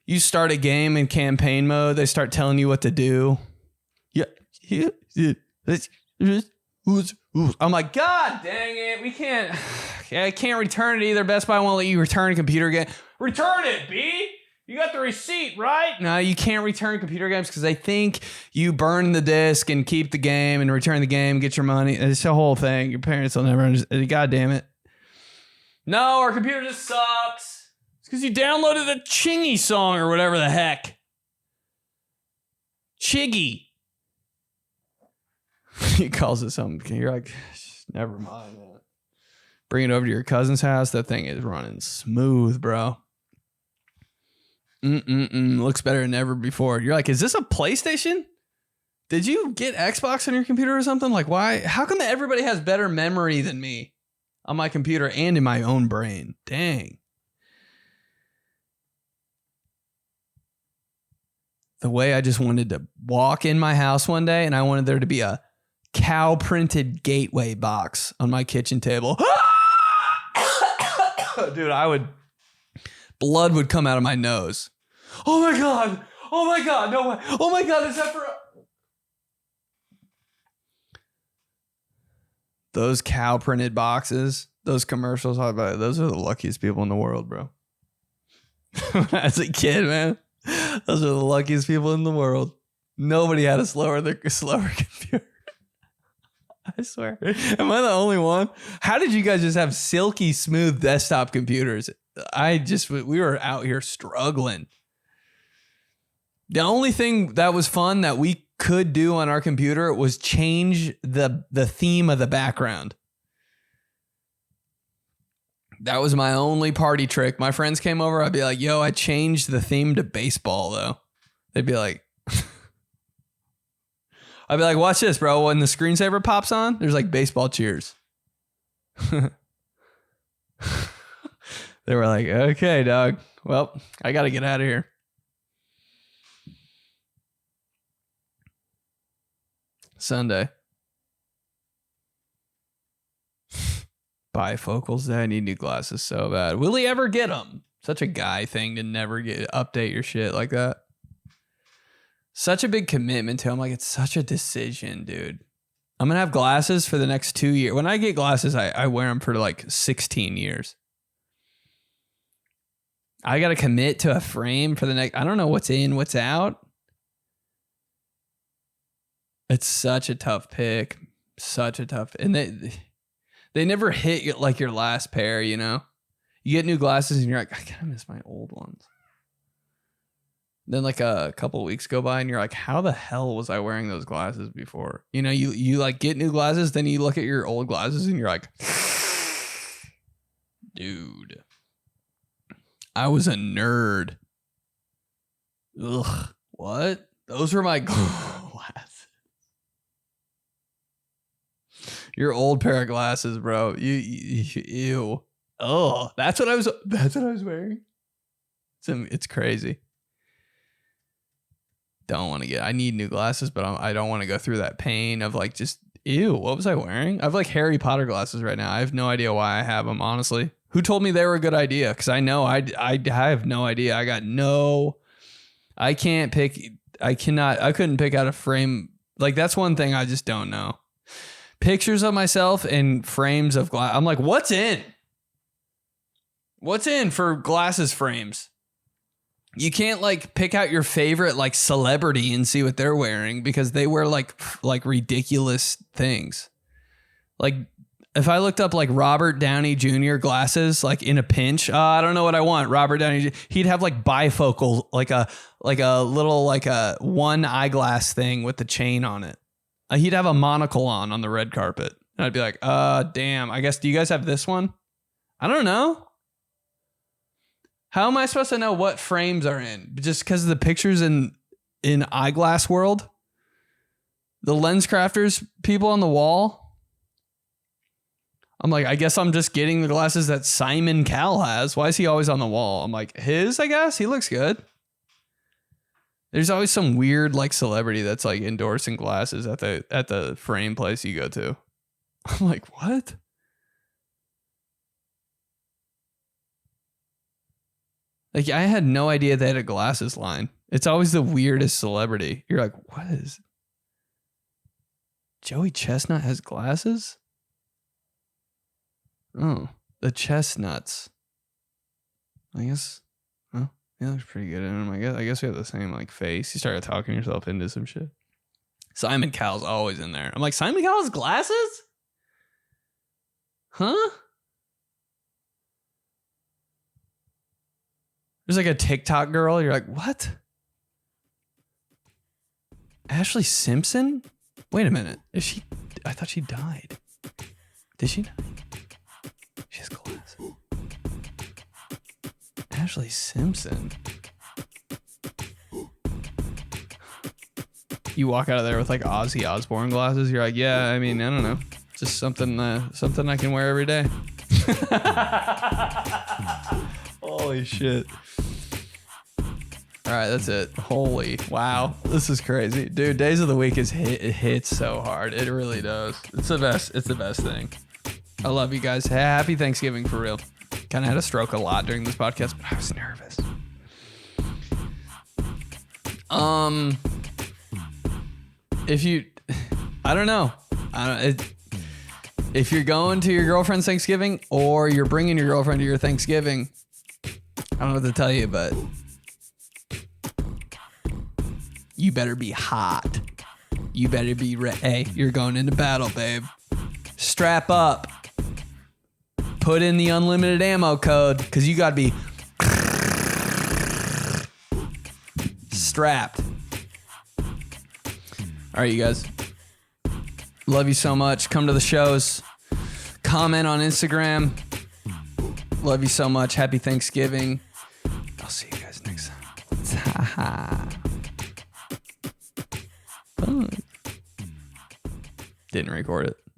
you start a game in campaign mode, they start telling you what to do. I'm like, God dang it, we can't. I can't return it either. Best Buy won't let you return a computer again. Return it, B. You got the receipt, right? No, you can't return computer games because they think you burn the disc and keep the game and return the game, get your money. It's a whole thing. Your parents will never understand. God damn it. No, our computer just sucks. It's because you downloaded a Chingy song or whatever the heck. Chiggy. He calls it something. You're like, never mind, man. Bring it over to your cousin's house. That thing is running smooth, bro. Looks better than ever before. You're like, is this a PlayStation? Did you get Xbox on your computer or something? Like, why? How come everybody has better memory than me on my computer and in my own brain? Dang. The way I just wanted to walk in my house one day and I wanted there to be a cow printed gateway box on my kitchen table. Dude, blood would come out of my nose. Oh my God. Oh my God. No way. Oh my God. Is that for... Those cow printed boxes, those commercials, those are the luckiest people in the world, bro. As a kid, man, those are the luckiest people in the world. Nobody had a slower computer. I swear. Am I the only one? How did you guys just have silky smooth desktop computers? We were out here struggling. The only thing that was fun that we could do on our computer was change the theme of the background. That was my only party trick. My friends came over. I'd be like, yo, I changed the theme to baseball, though. They'd be like, I'd be like, watch this, bro. When the screensaver pops on, there's like baseball cheers. They were like, okay, dog. Well, I got to get out of here. Sunday. Bifocals day. I need new glasses so bad. Will he ever get them? Such a guy thing to never update your shit like that. Such a big commitment to him. Like, it's such a decision, dude. I'm going to have glasses for the next 2 years. When I get glasses, I wear them for like 16 years. I got to commit to a frame for the next... I don't know what's in, what's out. It's such a tough pick. Such a tough... And they never hit like your last pair, you know? You get new glasses and you're like, I kind of miss my old ones. Then like a couple of weeks go by and you're like, how the hell was I wearing those glasses before? You know, you like get new glasses, then you look at your old glasses and you're like, dude, I was a nerd. Ugh, what? Those were my glasses. Your old pair of glasses, bro. Ew. Oh, that's what I was wearing. It's crazy. Don't want to I need new glasses, but I don't want to go through that pain of like just, ew, what was I wearing? I have like Harry Potter glasses right now. I have no idea why I have them, honestly. Who told me they were a good idea? Because I know I have no idea. I couldn't pick out a frame. Like, that's one thing I just don't know. Pictures of myself in frames of glass. I'm like, what's in? What's in for glasses frames? You can't like pick out your favorite like celebrity and see what they're wearing because they wear like ridiculous things. Like if I looked up like Robert Downey Jr. glasses, like in a pinch, I don't know what I want. Robert Downey, he'd have like bifocal, like a little like a one eyeglass thing with the chain on it. He'd have a monocle on the red carpet. And I'd be like, damn, I guess, do you guys have this one? I don't know. How am I supposed to know what frames are in? Just because of the pictures in eyeglass world? The lens crafters people on the wall? I'm like, I guess I'm just getting the glasses that Simon Cowell has. Why is he always on the wall? I'm like, his, I guess? He looks good. There's always some weird like celebrity that's like endorsing glasses at the frame place you go to. I'm like, what? Like, I had no idea they had a glasses line. It's always the weirdest celebrity. You're like, what is... Joey Chestnut has glasses? Oh, the Chestnuts. I guess... Huh? You look pretty good in them. I guess we have the same like face. You started talking yourself into some shit. Simon Cowell's always in there. I'm like, Simon Cowell's glasses? Huh? There's like a TikTok girl. You're like, what? Ashley Simpson? Wait a minute. Is she? I thought she died. Did she die? She has glasses. Ashley Simpson. You walk out of there with like Ozzy Osbourne glasses. You're like, yeah. I mean, I don't know. Just something I can wear every day. Holy shit. All right, that's it. Holy wow, this is crazy, dude. Days of the week it hits so hard. It really does. It's the best. It's the best thing. I love you guys. Happy Thanksgiving for real. Kind of had a stroke a lot during this podcast, but I was nervous. If you, I don't know. If you're going to your girlfriend's Thanksgiving or you're bringing your girlfriend to your Thanksgiving, I don't know what to tell you, but you better be hot. You better be ready. Hey, you're going into battle, babe. Strap up. Put in the unlimited ammo code because you got to be strapped. All right, you guys. Love you so much. Come to the shows. Comment on Instagram. Love you so much. Happy Thanksgiving. I'll see you guys next time. Didn't record it.